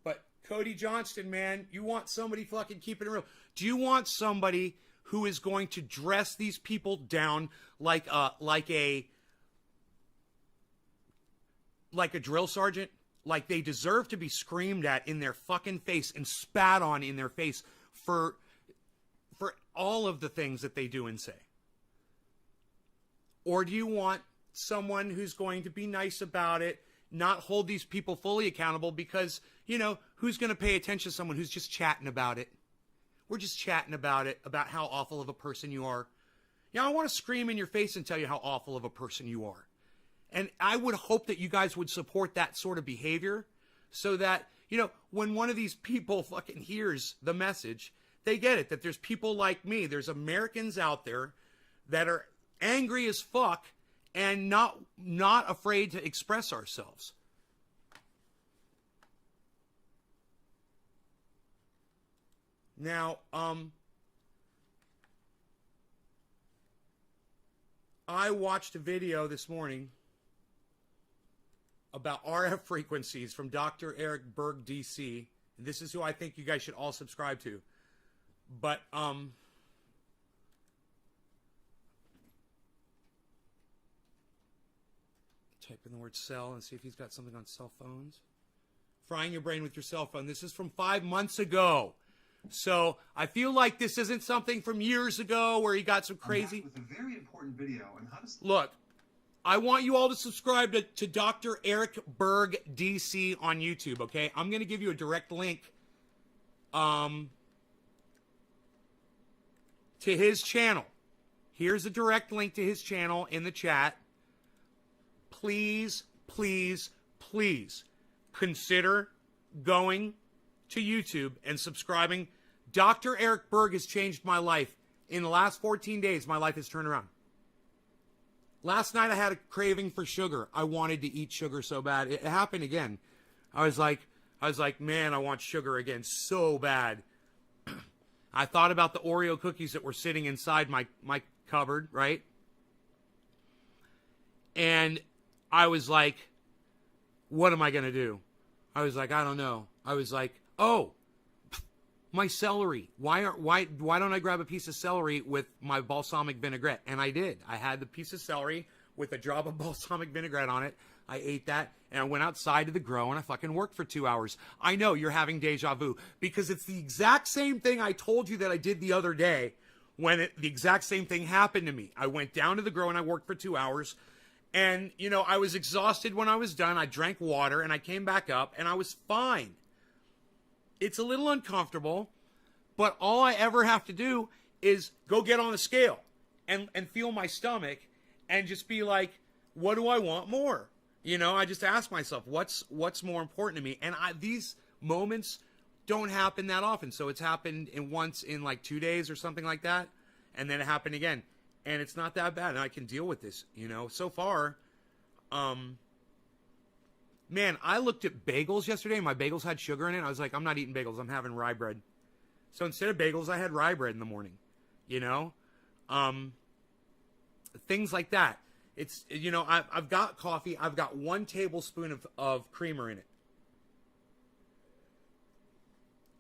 But Cody Johnston, man, you want somebody fucking keeping it real. Do you want somebody who is going to dress these people down like a drill sergeant? Like they deserve to be screamed at in their fucking face and spat on in their face for all of the things that they do and say? Or do you want someone who's going to be nice about it, not hold these people fully accountable because, you know, who's going to pay attention to someone who's just chatting about it? We're just chatting about it, about how awful of a person you are. Yeah, I want to scream in your face and tell you how awful of a person you are. And I would hope that you guys would support that sort of behavior so that, you know, when one of these people fucking hears the message, they get it, that there's people like me, there's Americans out there that are angry as fuck and not afraid to express ourselves. Now, I watched a video this morning about RF frequencies from Dr. Eric Berg, DC. This is who I think you guys should all subscribe to. But, type in the word cell and see if he's got something on cell phones. Frying your brain with your cell phone. This is from 5 months ago. So I feel like this isn't something from years ago where he got some crazy. With a very important video on how to... Look, I want you all to subscribe to Dr. Eric Berg DC on YouTube, okay? I'm going to give you a direct link to his channel. Here's a direct link to his channel in the chat. Please, please, please consider going to YouTube and subscribing. Dr. Eric Berg has changed my life. In the last 14 days, my life has turned around. Last night I had a craving for sugar. I wanted to eat sugar so bad. It happened again. I was like, man, I want sugar again so bad. I thought about the Oreo cookies that were sitting inside my cupboard, right? And I was like, what am I going to do? I was like, I don't know. I was like, oh, my celery. Why don't I grab a piece of celery with my balsamic vinaigrette? And I did. I had the piece of celery with a drop of balsamic vinaigrette on it. I ate that, and I went outside to the grow, and I fucking worked for 2 hours. I know you're having deja vu, because it's the exact same thing I told you that I did the other day when the exact same thing happened to me. I went down to the grow, and I worked for 2 hours. And, you know, I was exhausted when I was done. I drank water, and I came back up, and I was fine. It's a little uncomfortable, but all I ever have to do is go get on the scale and feel my stomach and just be like, what do I want more? You know, I just ask myself, what's more important to me? And these moments don't happen that often. So it's happened once in like 2 days or something like that, and then it happened again. And it's not that bad, and I can deal with this, you know. So far, man, I looked at bagels yesterday, and my bagels had sugar in it. I was like, I'm not eating bagels. I'm having rye bread. So instead of bagels, I had rye bread in the morning, you know. Things like that. It's, you know, I've got coffee. I've got 1 tablespoon of creamer in it.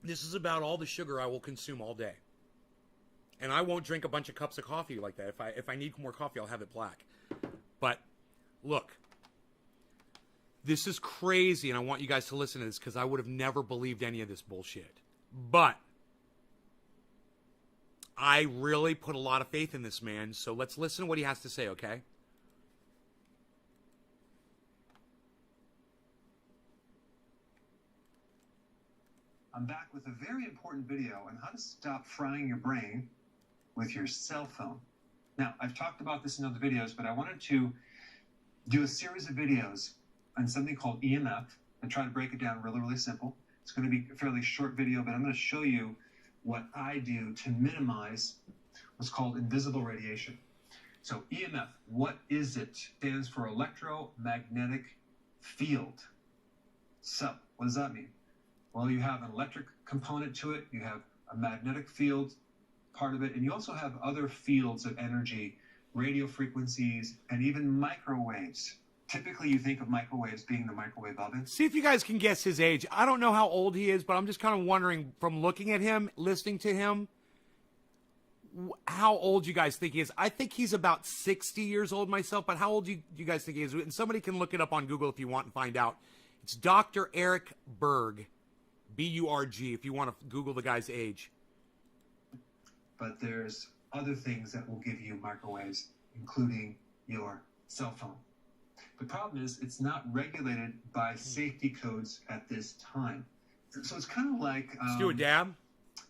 This is about all the sugar I will consume all day. And I won't drink a bunch of cups of coffee like that. If I need more coffee, I'll have it black. But look, this is crazy, and I want you guys to listen to this because I would have never believed any of this bullshit. But I really put a lot of faith in this man, so let's listen to what he has to say, okay? I'm back with a very important video on how to stop frying your brain with your cell phone. Now, I've talked about this in other videos, but I wanted to do a series of videos on something called EMF and try to break it down really, really simple. It's going to be a fairly short video, but I'm going to show you what I do to minimize what's called invisible radiation. So EMF, what is it? Stands for electromagnetic field. So what does that mean? Well, you have an electric component to it, you have a magnetic field part of it, and you also have other fields of energy, radio frequencies, and even microwaves. Typically, you think of microwaves being the microwave oven. See if you guys can guess his age. I don't know how old he is, but I'm just kind of wondering from looking at him, listening to him, how old you guys think he is. I think he's about 60 years old myself, but how old do you guys think he is? And somebody can look it up on Google if you want and find out. It's Dr. Eric Berg, B-U-R-G, if you want to Google the guy's age. But there's other things that will give you microwaves, including your cell phone. The problem is it's not regulated by safety codes at this time. So it's kind of like Let's do a dab.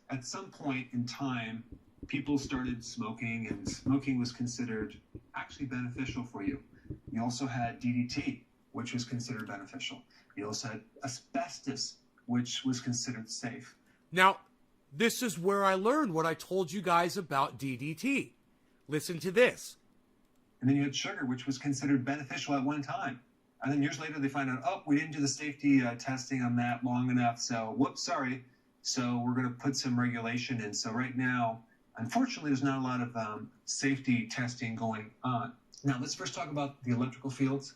at some point in time, people started smoking, and smoking was considered actually beneficial for you. You also had DDT, which was considered beneficial. You also had asbestos, which was considered safe. Now, this is where I learned what I told you guys about DDT. Listen to this. And then you had sugar, which was considered beneficial at one time. And then years later, they find out, oh, we didn't do the safety testing on that long enough. So, whoops, sorry. So we're going to put some regulation in. So right now, unfortunately, there's not a lot of safety testing going on. Now, let's first talk about the electrical fields.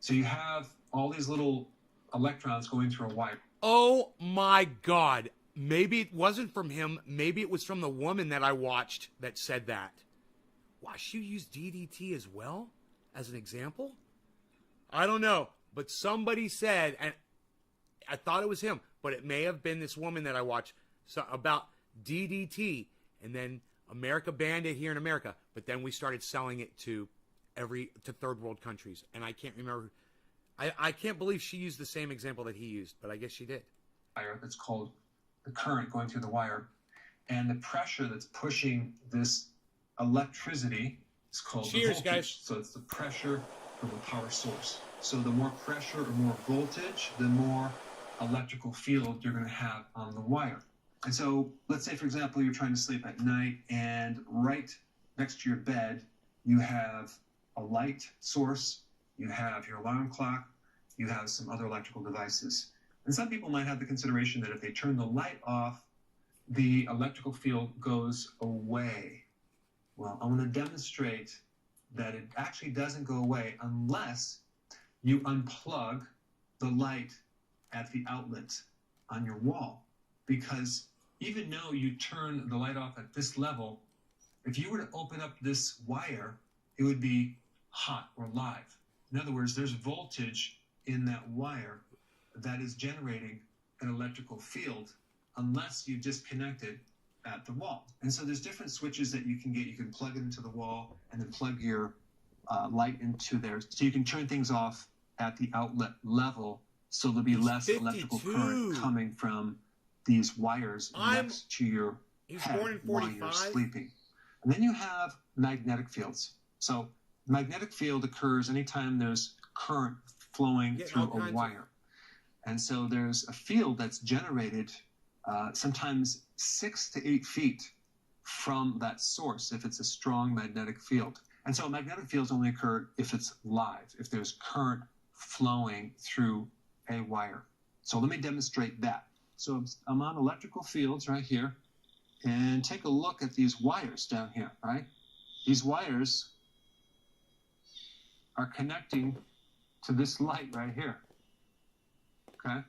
So you have all these little electrons going through a wire. Oh my God. Maybe it wasn't from him. Maybe it was from the woman that I watched that said that. Wow, she used DDT as well as an example? I don't know. But somebody said, and I thought it was him, but it may have been this woman that I watched about DDT. And then America banned it here in America. But then we started selling it to third world countries. And I can't remember. I can't believe she used the same example that he used, but I guess she did. Wire that's called the current going through the wire. And the pressure that's pushing this electricity is called the Cheers, voltage. guys. So it's the pressure from the power source. So the more pressure or more voltage, the more electrical field you're going to have on the wire. And so let's say, for example, you're trying to sleep at night, and right next to your bed, you have a light source, you have your alarm clock, you have some other electrical devices. And some people might have the consideration that if they turn the light off, the electrical field goes away. Well, I want to demonstrate that it actually doesn't go away unless you unplug the light at the outlet on your wall. Because even though you turn the light off at this level, if you were to open up this wire, it would be hot or live. In other words, there's voltage in that wire that is generating an electrical field unless you disconnect it at the wall. And so there's different switches that you can get. You can plug it into the wall and then plug your light into there. So you can turn things off at the outlet level so there'll be less electrical current coming from these wires next to your head while you're sleeping. And then you have magnetic fields. So magnetic field occurs anytime there's current flowing through a wire. And so there's a field that's generated sometimes 6 to 8 feet from that source if it's a strong magnetic field. And so magnetic fields only occur if it's live, if there's current flowing through a wire. So let me demonstrate that. So I'm on electrical fields right here, and take a look at these wires down here, right? These wires are connecting to this light right here, okay?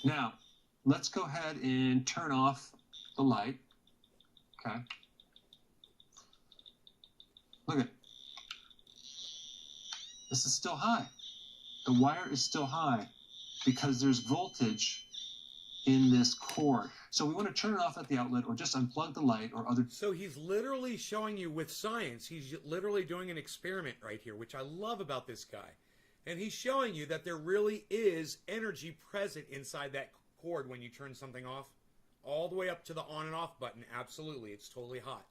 Now, let's go ahead and turn off the light, okay? Look at it. This is still high. The wire is still high because there's voltage in this cord. So we want to turn it off at the outlet or just unplug the light or other. So he's literally showing you with science, he's literally doing an experiment right here, which I love about this guy. And he's showing you that there really is energy present inside that cord when you turn something off. all the way up to the on and off button. Absolutely, it's totally hot.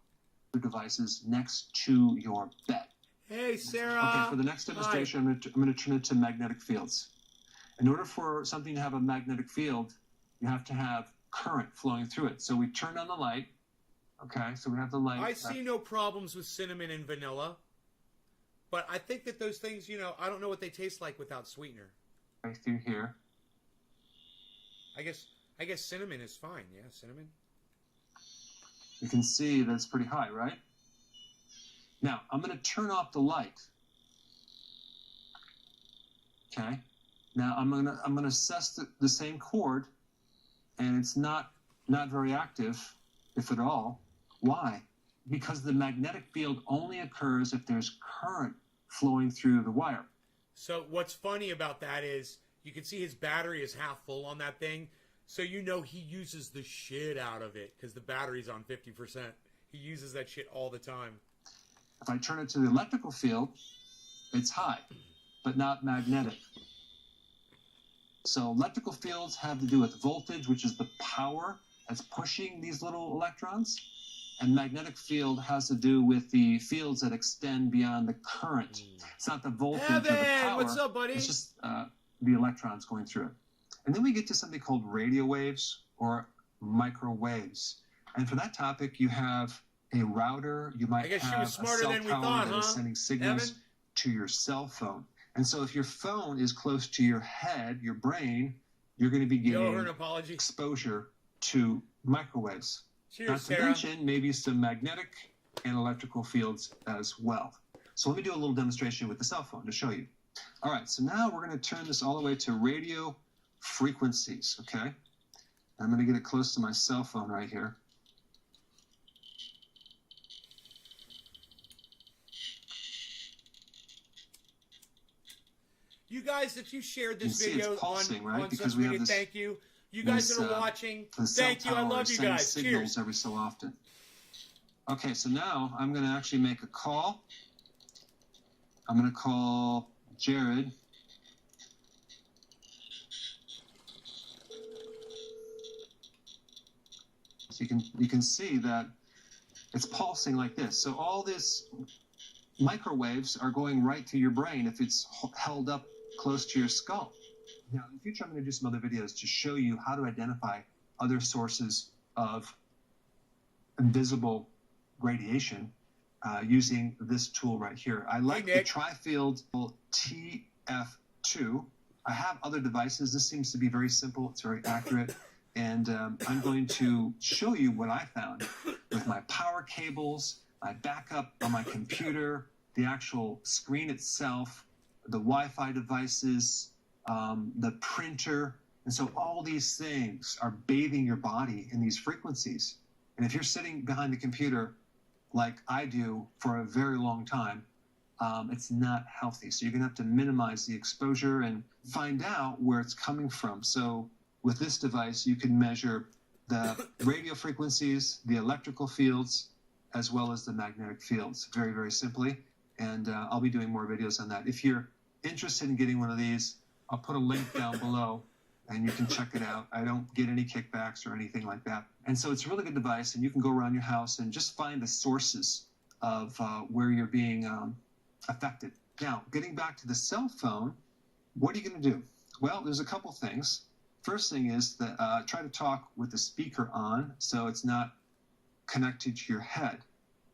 Devices next to your bed. Hey, Sarah. Okay, for the next demonstration, I'm going to turn it to magnetic fields. In order for something to have a magnetic field, you have to have current flowing through it. So we turn on the light. Okay, so we have the light. I see no problems with cinnamon and vanilla, but I think that those things, you know, I don't know what they taste like without sweetener. Right through here. I guess cinnamon is fine. Yeah, cinnamon. You can see that it's pretty high, right? Now, I'm going to turn off the light. Okay. Now, I'm going to assess the same chord, and it's not very active, if at all. Why? Because the magnetic field only occurs if there's current flowing through the wire. So what's funny about that is you can see his battery is half full on that thing. So you know he uses the shit out of it because the battery's on 50%. He uses that shit all the time. If I turn it to the electrical field, it's high, but not magnetic. So electrical fields have to do with voltage, which is the power that's pushing these little electrons. And magnetic field has to do with the fields that extend beyond the current. It's not the voltage or the power. What's up, buddy? It's just the electrons going through it. And then we get to something called radio waves or microwaves. And for that topic, you have a router. You might I guess have she was smarter a cell than we tower thought, that is huh? sending signals Evan? to your cell phone. And so if your phone is close to your head, your brain, you're going to be You owe her getting an apology. exposure to microwaves. Cheers, Not to Sarah. mention maybe some magnetic and electrical fields as well. So let me do a little demonstration with the cell phone to show you. All right, so now we're going to turn this all the way to radio frequencies, okay? I'm going to get it close to my cell phone right here. You guys, if you shared this You can see it's video pulsing, on, right? on Because social we have media, this- thank you. You guys this, that are watching, The cell thank you. I tower love you sends guys. signals Cheers. every so often. Okay, so now I'm going to actually make a call. I'm going to call Jared. So you can see that it's pulsing like this. So all this microwaves are going right to your brain if it's held up close to your skull. Now, in the future, I'm going to do some other videos to show you how to identify other sources of invisible radiation using this tool right here. I like the Nick. Tri-Field TF2. I have other devices. This seems to be very simple. It's very accurate. And I'm going to show you what I found with my power cables, my backup on my computer, the actual screen itself, the Wi-Fi devices, the printer. And so all these things are bathing your body in these frequencies. And if you're sitting behind the computer like I do for a very long time, it's not healthy. So you're going to have to minimize the exposure and find out where it's coming from. So with this device, you can measure the radio frequencies, the electrical fields, as well as the magnetic fields, very, very simply. And I'll be doing more videos on that. If you're interested in getting one of these, I'll put a link down below, and you can check it out. I don't get any kickbacks or anything like that. And so it's a really good device, and you can go around your house and just find the sources of where you're being affected. Now, getting back to the cell phone, what are you going to do? Well, there's a couple things. First thing is that try to talk with the speaker on so it's not connected to your head.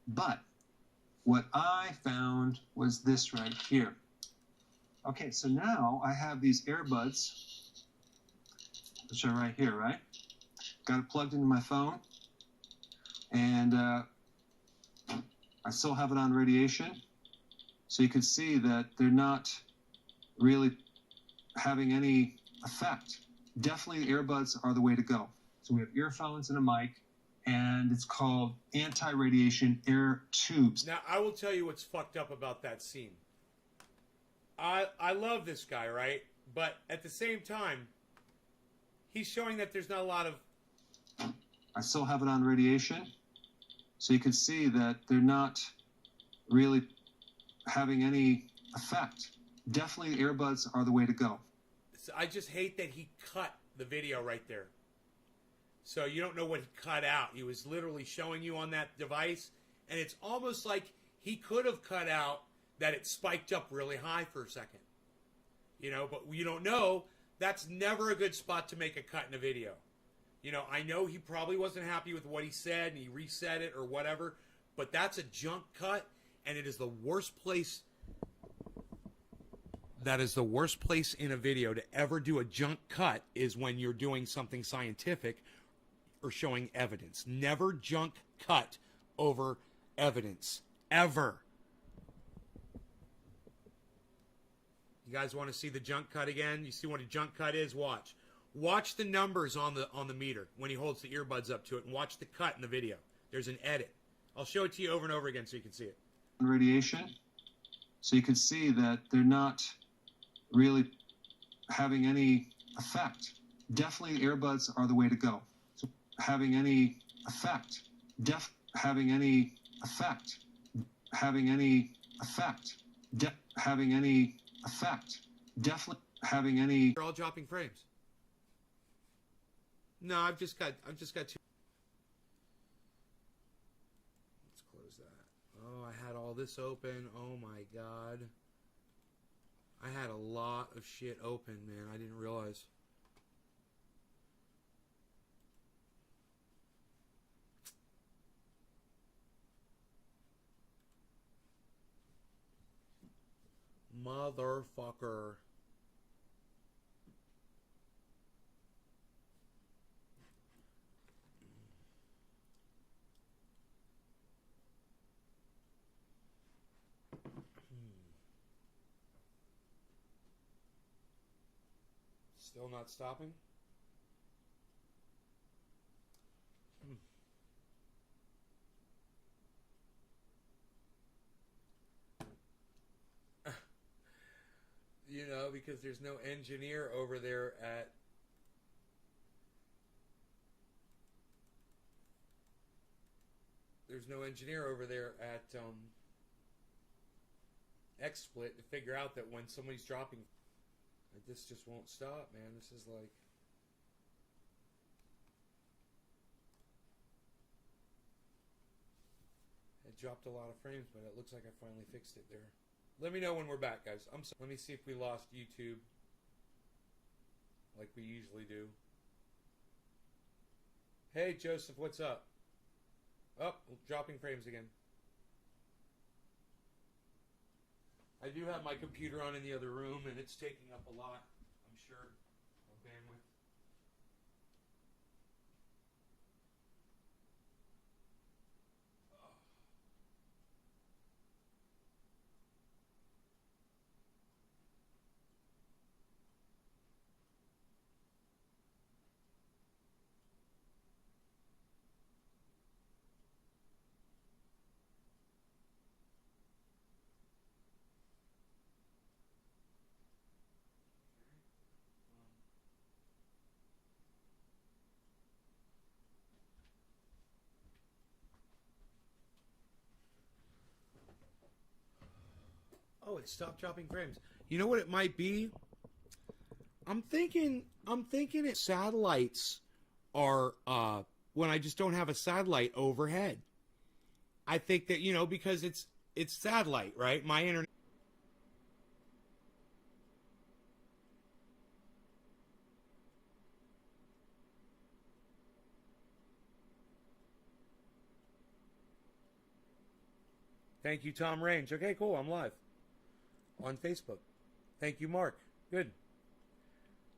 But what I found was this right here. Okay, so now I have these earbuds, which are right here, right? Got it plugged into my phone, and I still have it on radiation. So you can see that they're not really having any effect. Definitely the earbuds are the way to go. So we have earphones and a mic, and it's called anti-radiation air tubes. Now, I will tell you what's fucked up about that scene. I love this guy, right? But at the same time, he's showing that there's not a lot of... I still have it on radiation. So you can see that they're not really having any effect. Definitely the earbuds are the way to go. I just hate that he cut the video right there. So you don't know what he cut out. He was literally showing you on that device, and it's almost like he could have cut out that it spiked up really high for a second. You know, but you don't know. That's never a good spot to make a cut in a video. You know, I know he probably wasn't happy with what he said and he reset it or whatever, but that's a junk cut, and it is the worst place. That is the worst place in a video to ever do a junk cut, is when you're doing something scientific or showing evidence. Never junk cut over evidence. Ever. You guys want to see the junk cut again? You see what a junk cut is? Watch. Watch the numbers on the meter when he holds the earbuds up to it, and watch the cut in the video. There's an edit. I'll show it to you over and over again so you can see it. Radiation. So you can see that they're not really having any effect. Definitely earbuds are the way to go. So having any effect. Having any effect. Having any effect. Having any effect. Definitely having any. They're all dropping frames. No, I've just got two. Let's close that. Oh, I had all this open. Oh my God. I had a lot of shit open, man. I didn't realize. Motherfucker. Still not stopping? You know, because there's no engineer over there at XSplit to figure out that when somebody's dropping, this just won't stop, man. This is like, it dropped a lot of frames, but it looks like I finally fixed it there. Let me know when we're back, guys. Let me see if we lost YouTube like we usually do. Hey, Joseph, what's up? Oh, dropping frames again. I do have my computer on in the other room, and it's taking up a lot, I'm sure, of bandwidth. Oh, it stopped dropping frames. You know what it might be? I'm thinking it satellites are when I just don't have a satellite overhead. I think that, you know, because it's satellite, right? My internet. Thank you, Tom Range. Okay, cool. I'm live on Facebook. Thank you, Mark. Good.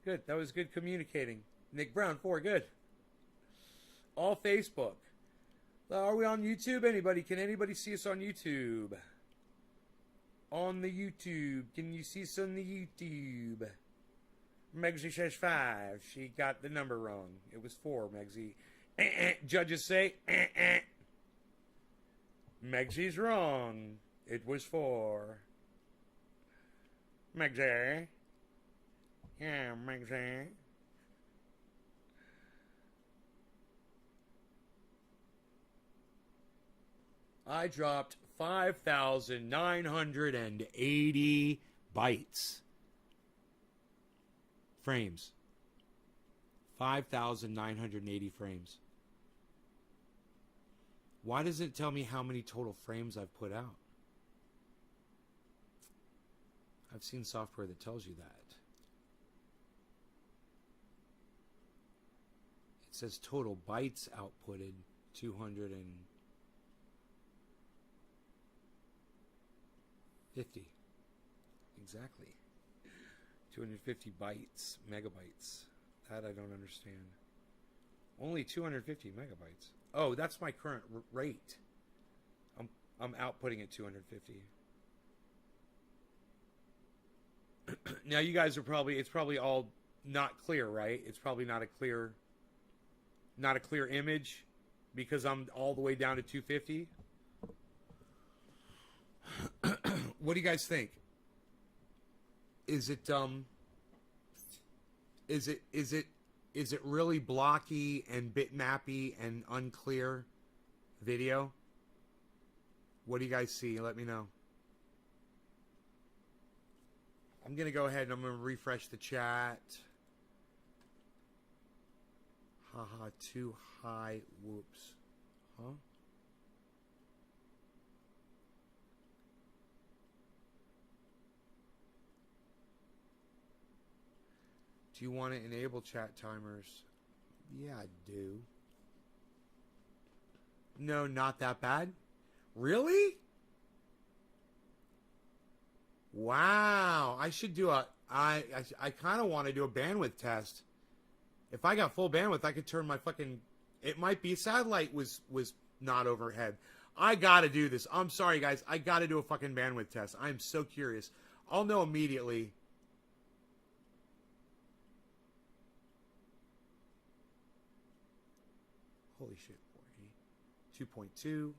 Good. That was good communicating. Nick Brown, 4. Good. All Facebook. Are we on YouTube? Anybody? Can anybody see us on YouTube? On the YouTube. Can you see us on the YouTube? Megsy says 5. She got the number wrong. It was 4, Megsy. Judges say, Megsy's wrong. It was 4. Megsy. Yeah, Megsy. I dropped 5,980 bytes. Frames. 5,980 frames. Why does it tell me how many total frames I've put out? I've seen software that tells you that. It says total bytes outputted 250. Exactly. 250 bytes, megabytes. That I don't understand. Only 250 megabytes. Oh, that's my current rate. I'm outputting at 250. Now you guys are it's probably all not clear, right? It's probably not a clear image because I'm all the way down to 250. What do you guys think? Is it really blocky and bitmappy and unclear video? What do you guys see? Let me know. I'm going to go ahead and I'm going to refresh the chat. Haha, too high. Whoops. Huh? Do you want to enable chat timers? Yeah, I do. No, not that bad. Really? Wow. I should do I kind of want to do a bandwidth test. If I got full bandwidth, I could turn my fucking... It might be satellite was not overhead. I got to do this. I'm sorry, guys. I got to do a fucking bandwidth test. I'm so curious. I'll know immediately. Holy shit, 2.2.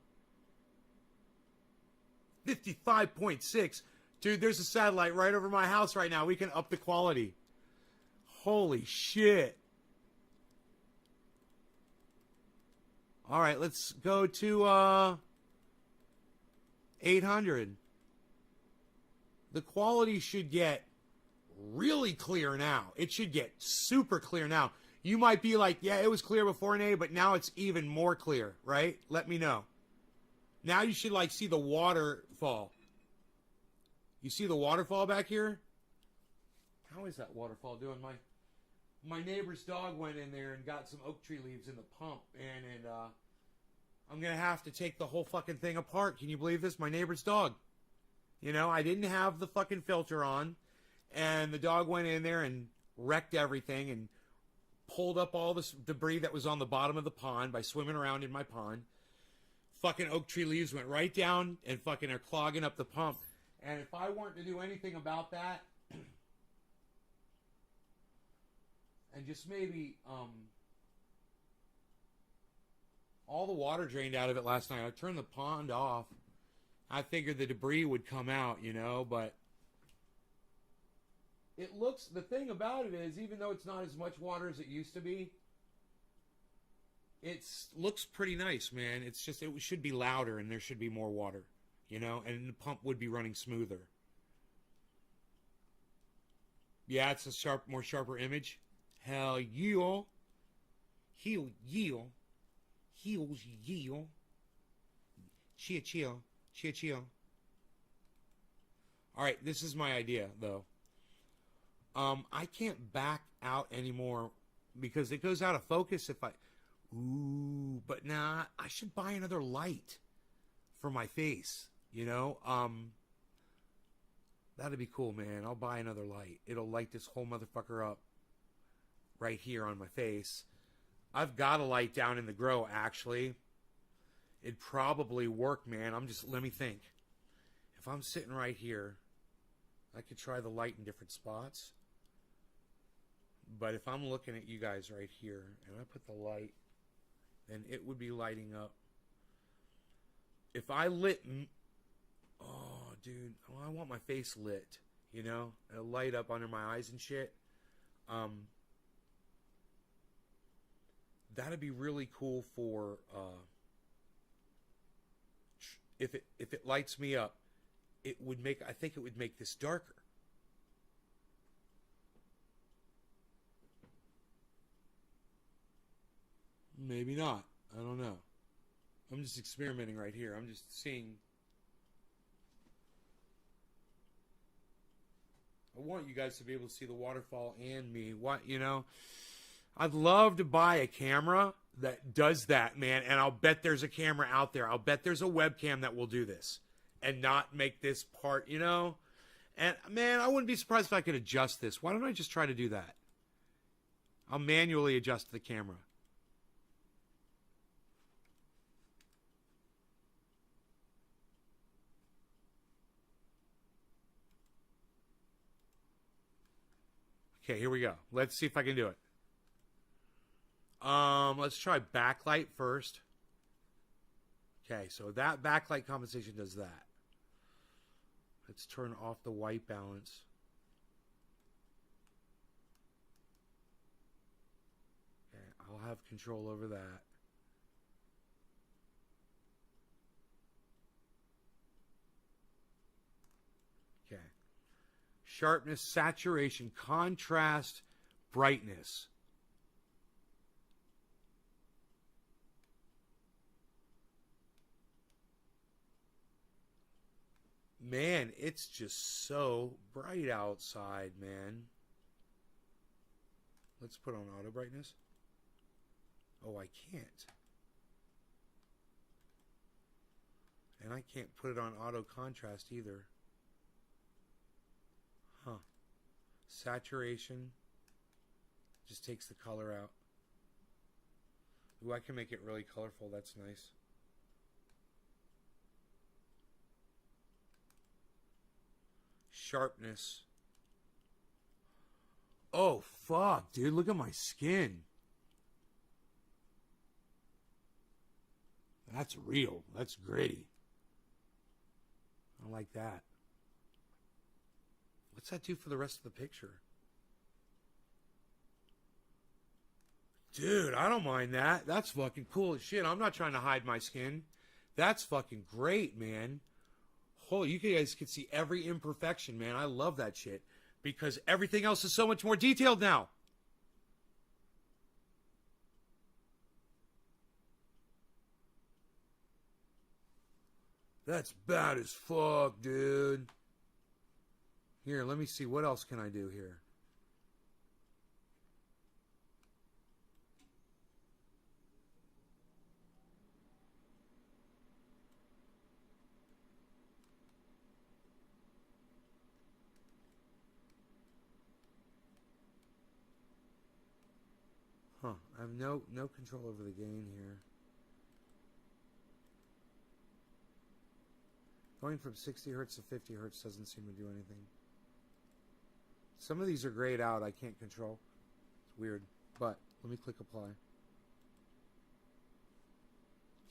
55.6. Dude, there's a satellite right over my house right now. We can up the quality. Holy shit. All right, let's go to 800. The quality should get really clear now. It should get super clear now. You might be like, yeah, it was clear before an A, but now it's even more clear, right? Let me know. Now you should like see the waterfall. You see the waterfall back here? How is that waterfall doing? My neighbor's dog went in there and got some oak tree leaves in the pump, and I'm gonna have to take the whole fucking thing apart. Can you believe this? My neighbor's dog. You know, I didn't have the fucking filter on, and the dog went in there and wrecked everything and pulled up all this debris that was on the bottom of the pond by swimming around in my pond. Fucking oak tree leaves went right down and fucking are clogging up the pump. And if I weren't to do anything about that, and just maybe all the water drained out of it last night. I turned the pond off. I figured the debris would come out, you know, but it looks, the thing about it is, even though it's not as much water as it used to be, it looks pretty nice, man. It's just, it should be louder and there should be more water, you know, and the pump would be running smoother. Yeah, it's a more sharper image. Hell yeah. Heel yeah. Heels yeah. Chia chill. Chia chill. Alright, this is my idea, though. I can't back out anymore because it goes out of focus if I... Ooh, but nah, I should buy another light for my face, you know? That'd be cool, man. I'll buy another light. It'll light this whole motherfucker up right here on my face. I've got a light down in the grow, actually. It'd probably work, man. Let me think. If I'm sitting right here, I could try the light in different spots. But if I'm looking at you guys right here, and I put the light, then it would be lighting up. If I lit... Oh, dude. Well, I want my face lit, you know? It'll light up under my eyes and shit. That'd be really cool for... If it lights me up, it would make... I think it would make this darker. maybe not. I don't know. I'm just experimenting right here. I'm just seeing. I want you guys to be able to see the waterfall and me. What, you know? I'd love to buy a camera that does that, man. And I'll bet there's a camera out there. I'll bet there's a webcam that will do this and not make this part, you know? And, man, I wouldn't be surprised if I could adjust this. Why don't I just try to do that? I'll manually adjust the camera. Okay, here we go. Let's see if I can do it. Let's try backlight first. Okay, so that backlight compensation does that. Let's turn off the white balance. Okay, I'll have control over that. Okay. Sharpness, saturation, contrast, brightness. Man, it's just so bright outside, man. Let's put on auto brightness. Oh, I can't. And I can't put it on auto contrast either. Huh. Saturation. Just takes the color out. Ooh, I can make it really colorful. That's nice. Sharpness. Oh, fuck, dude. Look at my skin. That's real. That's gritty. I like that. What's that do for the rest of the picture? Dude, I don't mind that. That's fucking cool as shit. I'm not trying to hide my skin. That's fucking great, man. Holy, you guys can see every imperfection, man. I love that shit. Because everything else is so much more detailed now. That's bad as fuck, dude. Here, let me see. What else can I do here? Huh. I have no control over the gain here. Going from 60 hertz to 50 hertz doesn't seem to do anything. Some of these are grayed out. I can't control. It's weird. But let me click apply.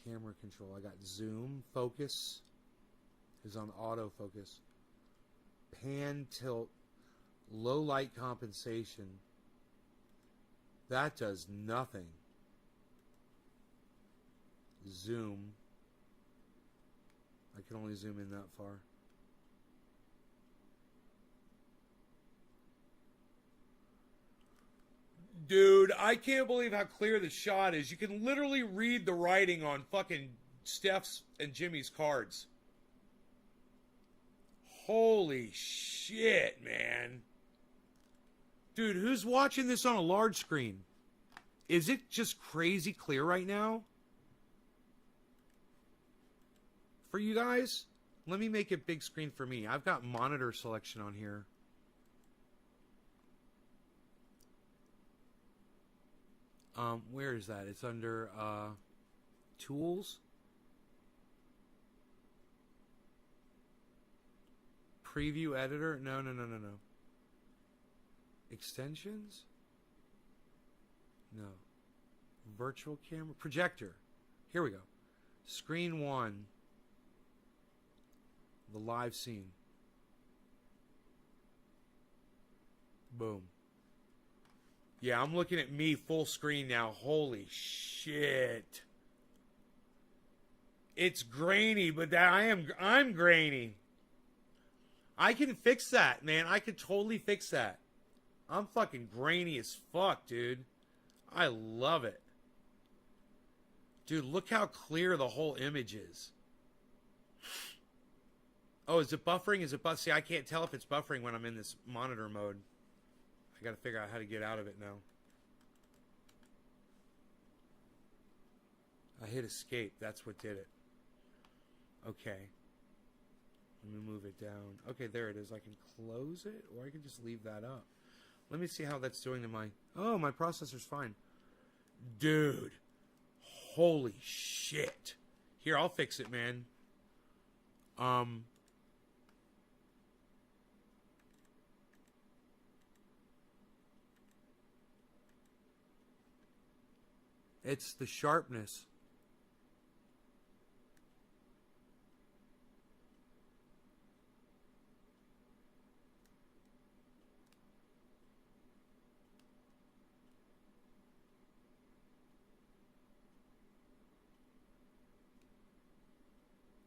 Camera control. I got zoom. Focus is on autofocus. Pan, tilt. Low light compensation. That does nothing. Zoom. I can only zoom in that far. Dude, I can't believe how clear the shot is. You can literally read the writing on fucking Steph's and Jimmy's cards. Holy shit, man. Dude, who's watching this on a large screen? Is it just crazy clear right now? For you guys? Let me make it big screen for me. I've got monitor selection on here. Where is that? It's under tools. Preview editor. No. Extensions? No. Virtual camera. Projector. Here we go. Screen 1. The live scene. Boom. Yeah, I'm looking at me full screen now. Holy shit. It's grainy, but I'm grainy. I can fix that, man. I could totally fix that. I'm fucking grainy as fuck, dude. I love it. Dude, look how clear the whole image is. Oh, is it buffering? Is it buffering? See, I can't tell if it's buffering when I'm in this monitor mode. I got to figure out how to get out of it now. I hit escape. That's what did it. Okay. Let me move it down. Okay, there it is. I can close it, or I can just leave that up. Let me see how that's doing to my... Oh, my processor's fine. Dude. Holy shit. Here, I'll fix it, man. It's the sharpness.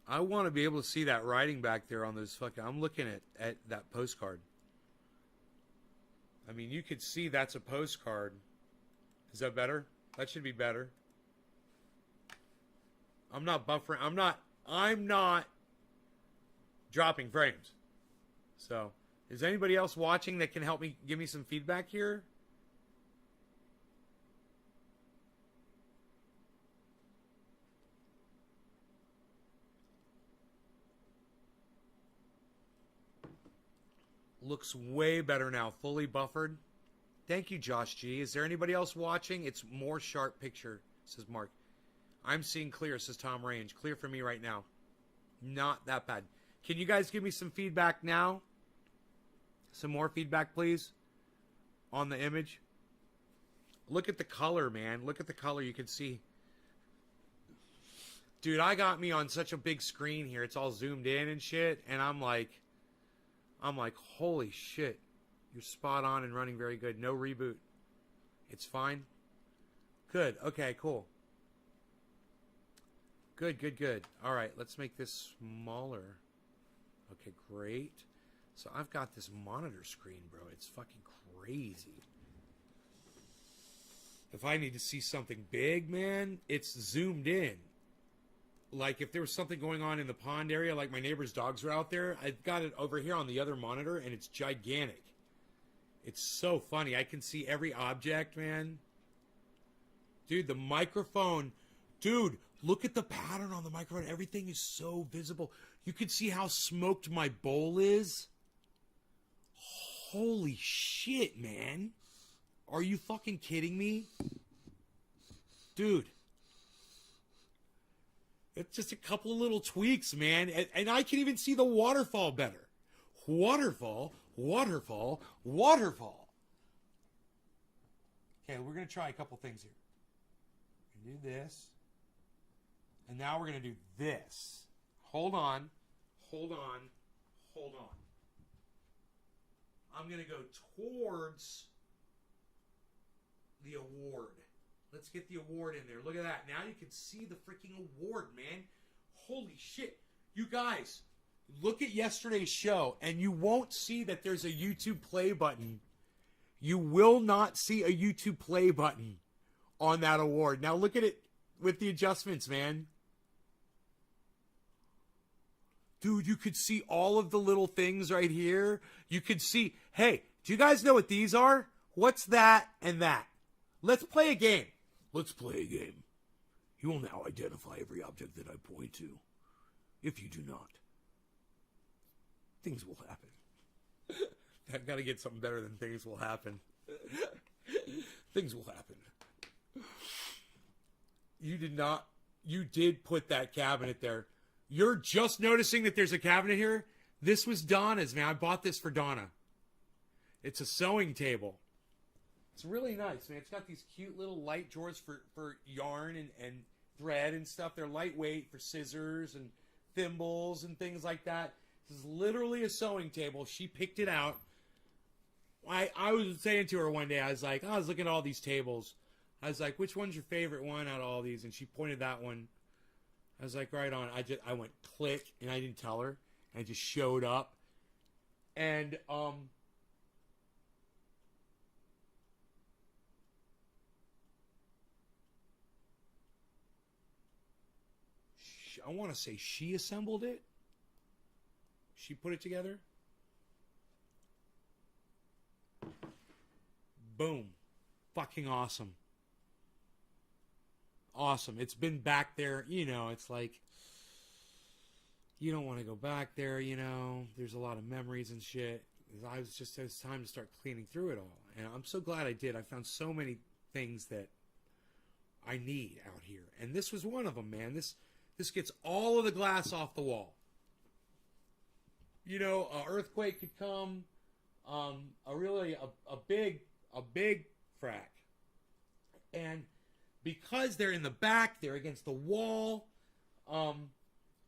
I want to be able to see that writing back there on those fucking... I'm looking at that postcard. I mean, you could see that's a postcard. Is that better? That should be better. I'm not buffering. I'm not dropping frames. So, is anybody else watching that can help me give me some feedback here? Looks way better now, fully buffered. Thank you, Josh G. Is there anybody else watching? It's more sharp picture, says Mark. I'm seeing clear, says Tom Range. Clear for me right now. Not that bad. Can you guys give me some feedback now? Some more feedback, please, on the image. Look at the color, man. Look at the color. You can see. Dude, I got me on such a big screen here. It's all zoomed in and shit. And I'm like, holy shit. You're spot on and running very good. No reboot. It's fine. Good. Okay, cool. Good, good, good. All right, let's make this smaller. Okay, great. So I've got this monitor screen, bro. It's fucking crazy. If I need to see something big, man, it's zoomed in. Like if there was something going on in the pond area, like my neighbor's dogs are out there, I've got it over here on the other monitor, and it's gigantic. It's so funny. I can see every object, man. Dude, the microphone. Dude, look at the pattern on the microphone. Everything is so visible. You can see how smoked my bowl is. Holy shit, man. Are you fucking kidding me? Dude. It's just a couple of little tweaks, man. And I can even see the waterfall better. Waterfall, waterfall, waterfall. Okay, we're going to try a couple things here. We're going to do this. And now we're going to do this. Hold on. Hold on. Hold on. I'm going to go towards the award. Let's get the award in there. Look at that. Now you can see the freaking award, man. Holy shit. You guys, look at yesterday's show, and you won't see that there's a YouTube play button. You will not see a YouTube play button on that award. Now look at it with the adjustments, man. Dude, you could see all of the little things right here. You could see, hey, do you guys know what these are? What's that and that? Let's play a game. Let's play a game. You will now identify every object that I point to. If you do not, things will happen. I've got to get something better than things will happen. Things will happen. You did put that cabinet there. You're just noticing that there's a cabinet here? This was Donna's, man. I bought this for Donna. It's a sewing table. It's really nice, man. It's got these cute little light drawers for yarn and thread and stuff. They're lightweight for scissors and thimbles and things like that. This is literally a sewing table. She picked it out. I was saying to her one day, I was looking at all these tables. I was like, which one's your favorite one out of all these? And she pointed that one. I was like, right on. I went click, and I didn't tell her. And I just showed up. And, I want to say she assembled it. She put it together. Boom. Fucking awesome. Awesome. It's been back there, you know, it's like you don't want to go back there, you know. There's a lot of memories and shit. It's time to start cleaning through it all. And I'm so glad I did. I found so many things that I need out here. And this was one of them, man. This gets all of the glass off the wall. You know, an earthquake could come, a big crack. And because they're in the back, they're against the wall,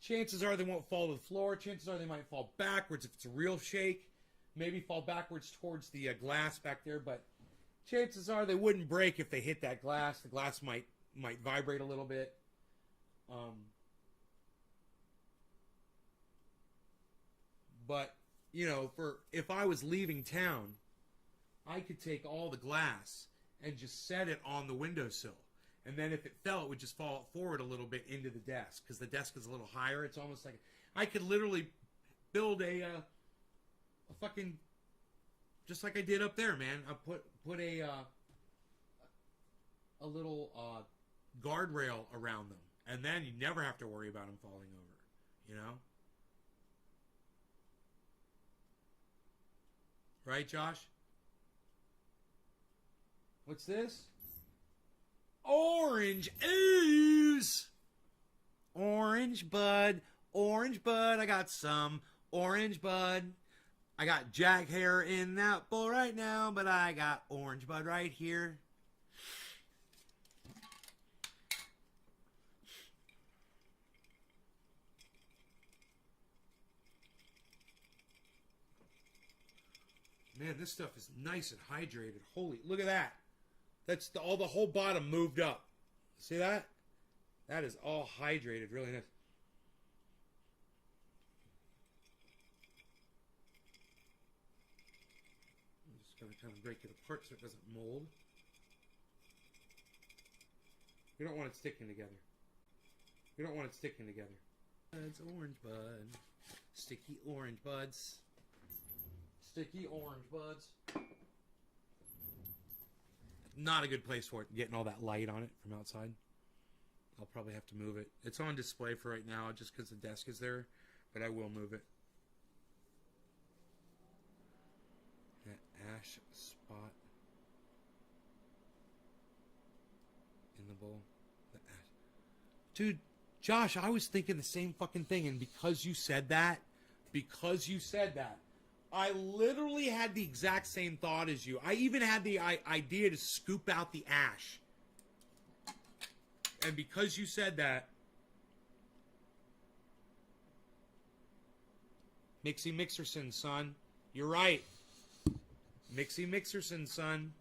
chances are they won't fall to the floor. Chances are they might fall backwards if it's a real shake. Maybe fall backwards towards the glass back there, but chances are they wouldn't break if they hit that glass. The glass might vibrate a little bit. But, you know, if I was leaving town, I could take all the glass and just set it on the windowsill. And then if it fell, it would just fall forward a little bit into the desk, because the desk is a little higher. It's almost like I could literally build a fucking, just like I did up there, man. I put a little guardrail around them, and then you never have to worry about them falling over, you know? Right, Josh? What's this? Orange ooze! Orange bud. Orange bud. I got some orange bud. I got jack hair in that bowl right now, but I got orange bud right here. Man, this stuff is nice and hydrated. Holy, look at that. That's the whole bottom moved up. See that? That is all hydrated, really nice. I'm just going to kind of break it apart so it doesn't mold. We don't want it sticking together. We don't want it sticking together. It's orange bud. Sticky orange buds. Sticky orange buds. Not a good place for it, getting all that light on it from outside. I'll probably have to move it. It's on display for right now just because the desk is there, but I will move it. That ash spot in the bowl. The ash. Dude, Josh, I was thinking the same fucking thing, and because you said that, I literally had the exact same thought as you. I even had the idea to scoop out the ash. And because you said that, Mixie Mixerson, son. You're right. Mixie Mixerson, son.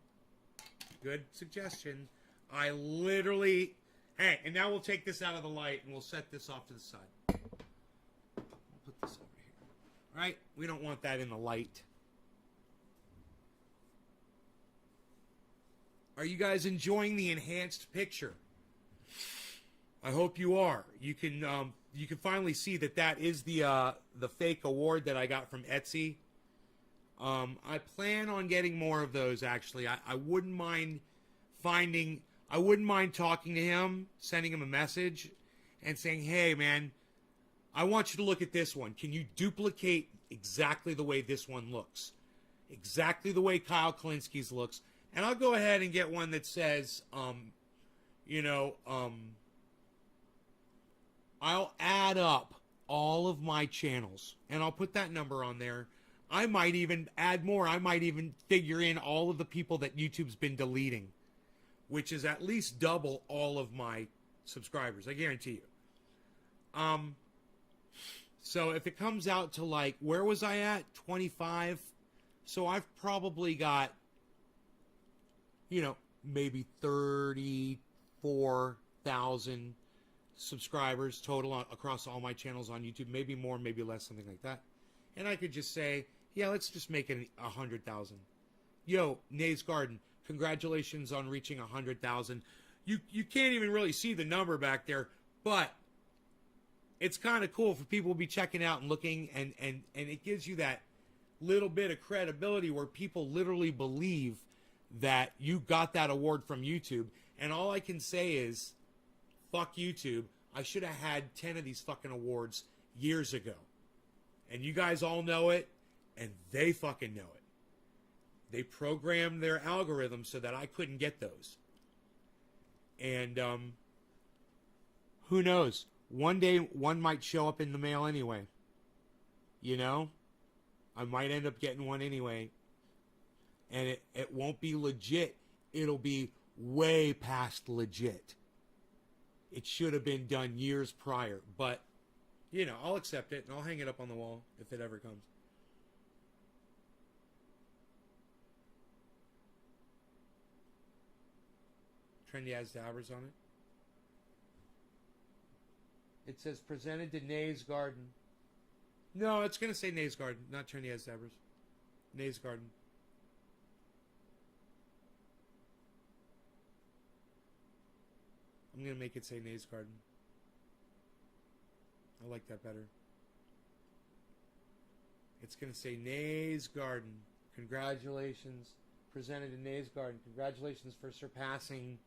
Good suggestion. I literally... Hey, and now we'll take this out of the light and we'll set this off to the side. We'll put this over here. Right? We don't want that in the light. Are you guys enjoying the enhanced picture? I hope you are. You can finally see that is the fake award that I got from Etsy. I plan on getting more of those. Actually, I wouldn't mind talking to him, sending him a message, and saying, "Hey, man, I want you to look at this one. Can you duplicate exactly the way this one looks? Exactly the way Kyle Kalinski's looks?" And I'll go ahead and get one that says, I'll add up all of my channels, and I'll put that number on there. I might even add more. I might even figure in all of the people that YouTube's been deleting, which is at least double all of my subscribers. I guarantee you. So if it comes out to, like, where was I at? 25. So I've probably got, maybe 34,000 subscribers total across all my channels on YouTube. Maybe more, maybe less, something like that. And I could just say, yeah, let's just make it 100,000. Yo, Nays Garden, congratulations on reaching 100,000. You can't even really see the number back there, but it's kind of cool for people to be checking out and looking, and it gives you that little bit of credibility where people literally believe that you got that award from YouTube. And all I can say is, fuck YouTube. I should have had 10 of these fucking awards years ago. And you guys all know it, and they fucking know it. They programmed their algorithm so that I couldn't get those. And who knows? One day, one might show up in the mail anyway. You know? I might end up getting one anyway. And it won't be legit. It'll be way past legit. It should have been done years prior. But, you know, I'll accept it and I'll hang it up on the wall if it ever comes. Trendy has dabbers on it. It says presented to Nays Garden. No, it's going to say Nays Garden, not Trendy has dabbers. Nays Garden. I'm going to make it say Nays Garden. I like that better. It's going to say Nays Garden. Congratulations. Presented to Nays Garden. Congratulations for surpassing,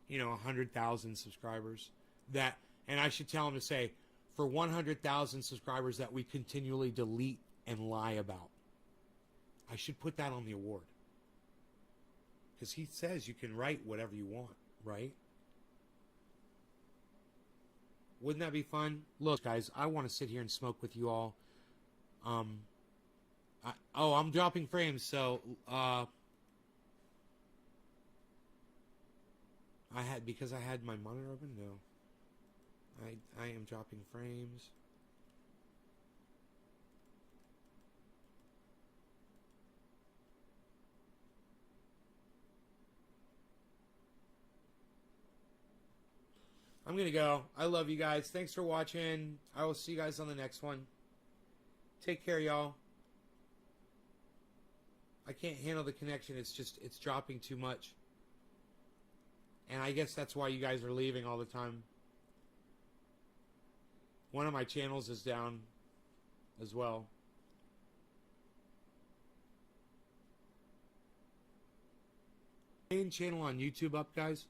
100,000 subscribers. That, and I should tell him to say, for 100,000 subscribers that we continually delete and lie about. I should put that on the award. Because he says you can write whatever you want, right? Wouldn't that be fun? Look, guys, I want to sit here and smoke with you all. I'm dropping frames, so because I had my monitor open. No, I am dropping frames. I'm going to go. I love you guys. Thanks for watching. I will see you guys on the next one. Take care, y'all. I can't handle the connection. It's dropping too much. And I guess that's why you guys are leaving all the time. One of my channels is down as well. Main channel on YouTube up, guys.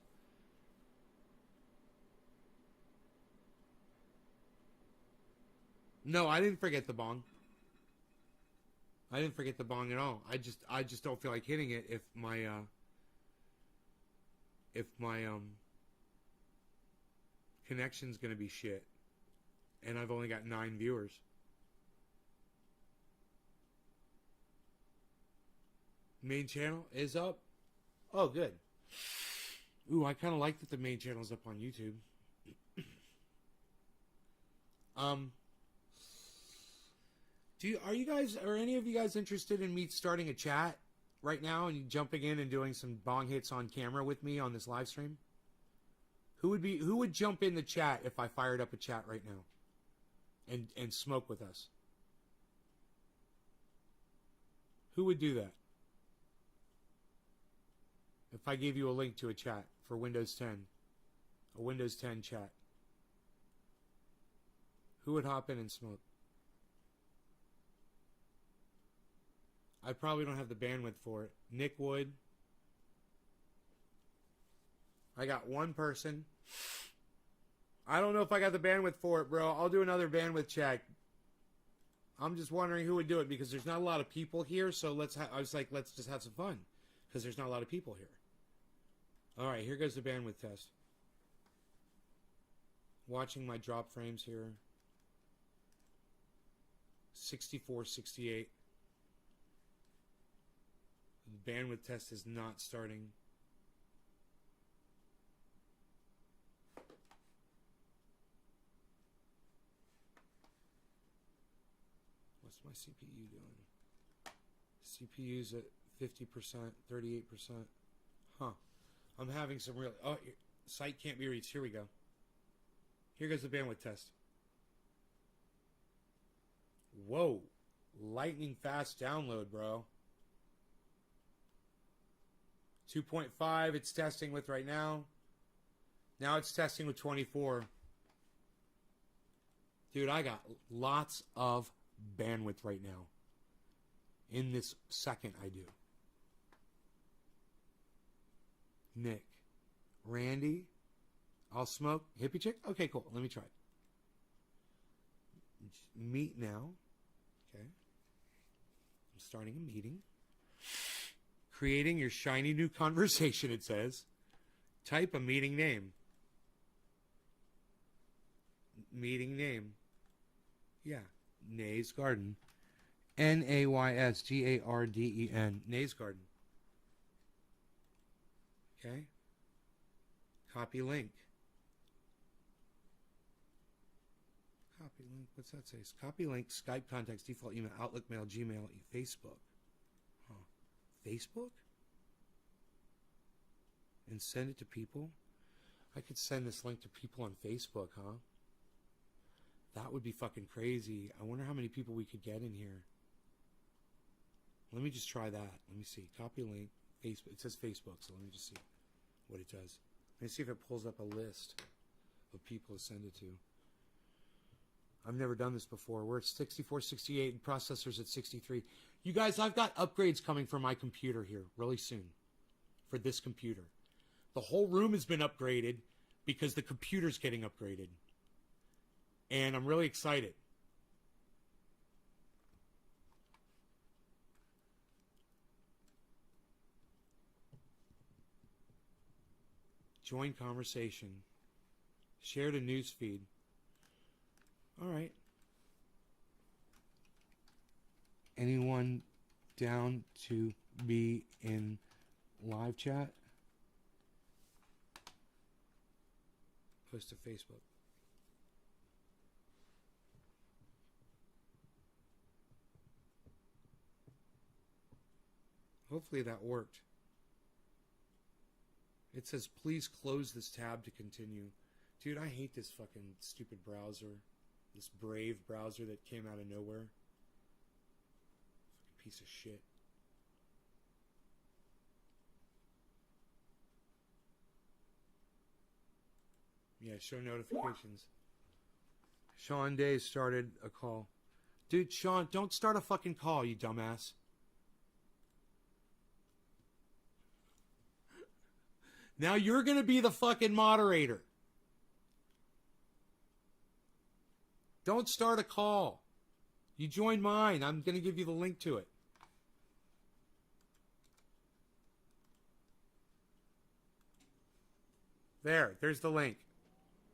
No, I didn't forget the bong. I didn't forget the bong at all. I just don't feel like hitting it if my connection's gonna be shit. And I've only got 9 viewers. Main channel is up. Oh, good. Ooh, I kind of like that the main channel's up on YouTube. Are any of you guys interested in me starting a chat right now and jumping in and doing some bong hits on camera with me on this live stream? Who would jump in the chat if I fired up a chat right now and smoke with us? Who would do that? If I gave you a link to a chat for Windows 10, a Windows 10 chat, who would hop in and smoke? I probably don't have the bandwidth for it. Nick would. I got one person. I don't know if I got the bandwidth for it, bro. I'll do another bandwidth check. I'm just wondering who would do it because there's not a lot of people here. So I was like, let's just have some fun because there's not a lot of people here. All right, here goes the bandwidth test. Watching my drop frames here. 64, 68. The bandwidth test is not starting. What's my CPU doing? CPU's at 50%, 38%. Huh. I'm having some real... Oh, site can't be reached. Here we go. Here goes the bandwidth test. Whoa. Lightning fast download, bro. 2.5 it's testing with right now. Now it's testing with 24. Dude, I got lots of bandwidth right now. In this second, I do. Nick. Randy. I'll smoke. Hippie chick? Okay, cool. Let me try it. Meet now. Okay. I'm starting a meeting. Creating your shiny new conversation, it says. Type a meeting name. Meeting name. Yeah. Nays Garden. Naysgarden. Nays Garden. Okay. Copy link. Copy link. What's that say? Copy link. Skype contacts. Default email. Outlook mail. Gmail. Facebook. Huh. Facebook? And send it to people? I could send this link to people on Facebook, huh? That would be fucking crazy. I wonder how many people we could get in here. Let me just try that. Let me see. Copy link. Facebook. It says Facebook, so let me just see what it does. Let me see if it pulls up a list of people to send it to. I've never done this before. We're at 64, 68, and processor's at 63. You guys, I've got upgrades coming for my computer here really soon. For this computer. The whole room has been upgraded because the computer's getting upgraded. And I'm really excited. Join conversation. Share to newsfeed. All right. Anyone down to be in live chat? Post to Facebook. Hopefully that worked. It says, please close this tab to continue. Dude, I hate this fucking stupid browser. This Brave browser that came out of nowhere. Fucking piece of shit. Yeah, show notifications. Sean Day started a call. Dude, Sean, don't start a fucking call, you dumbass. Now you're going to be the fucking moderator. Don't start a call. You join mine. I'm going to give you the link to it. There's the link.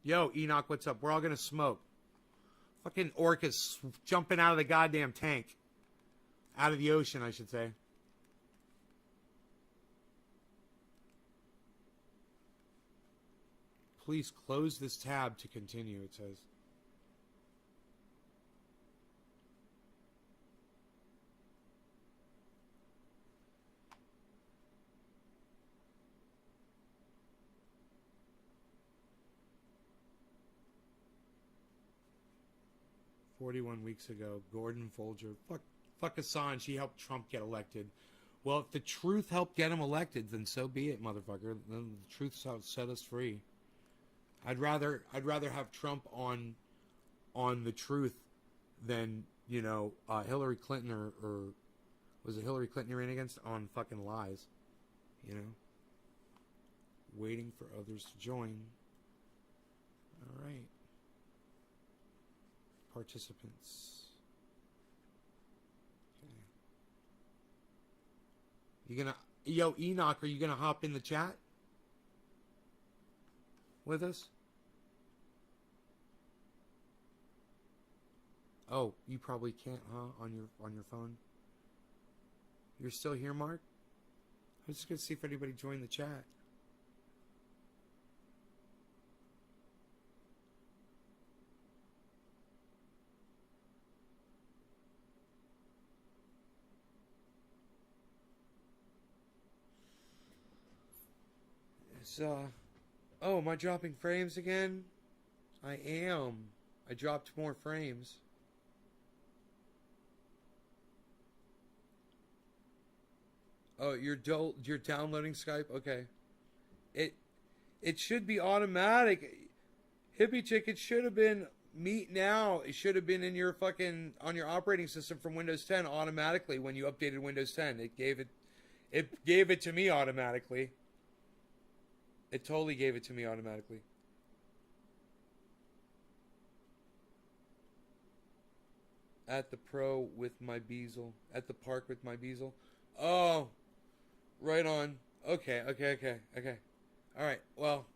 Yo, Enoch, what's up? We're all going to smoke. Fucking orcas jumping out of the goddamn tank. Out of the ocean, I should say. Please close this tab to continue, it says. "41 weeks ago, Gordon Folger, fuck Assange, he helped Trump get elected." Well, if the truth helped get him elected, then so be it, motherfucker. Then the truth set us free. I'd rather have Trump on the truth than, you know, Hillary Clinton or was it Hillary Clinton you ran against on fucking lies, you know? Waiting for others to join. All right. Participants. Okay. Yo, Enoch, are you gonna hop in the chat with us? Oh, you probably can't, huh? On your phone. You're still here, Mark? I'm just gonna see if anybody joined the chat. It's oh, am I dropping frames again? I am. I dropped more frames. Oh, you're downloading Skype? Okay. It should be automatic. Hippie Chick, it should have been Meet Now, it should have been in your fucking on your operating system from Windows 10 automatically when you updated Windows 10. It gave it to me automatically. It totally gave it to me automatically. At the pro with my Beazle. At the park with my Beazle. Oh, right on. Okay. Alright, well,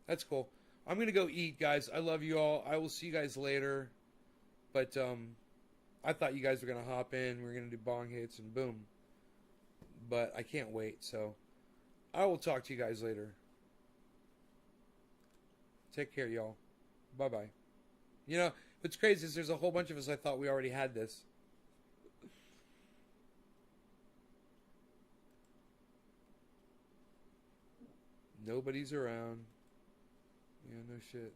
that's cool. I'm going to go eat, guys. I love you all. I will see you guys later. But, I thought you guys were going to hop in. We're going to do bong hits and boom. But I can't wait, so I will talk to you guys later. Take care, y'all. Bye-bye. You know, what's crazy is there's a whole bunch of us I thought we already had this. Nobody's around. Yeah, no shit.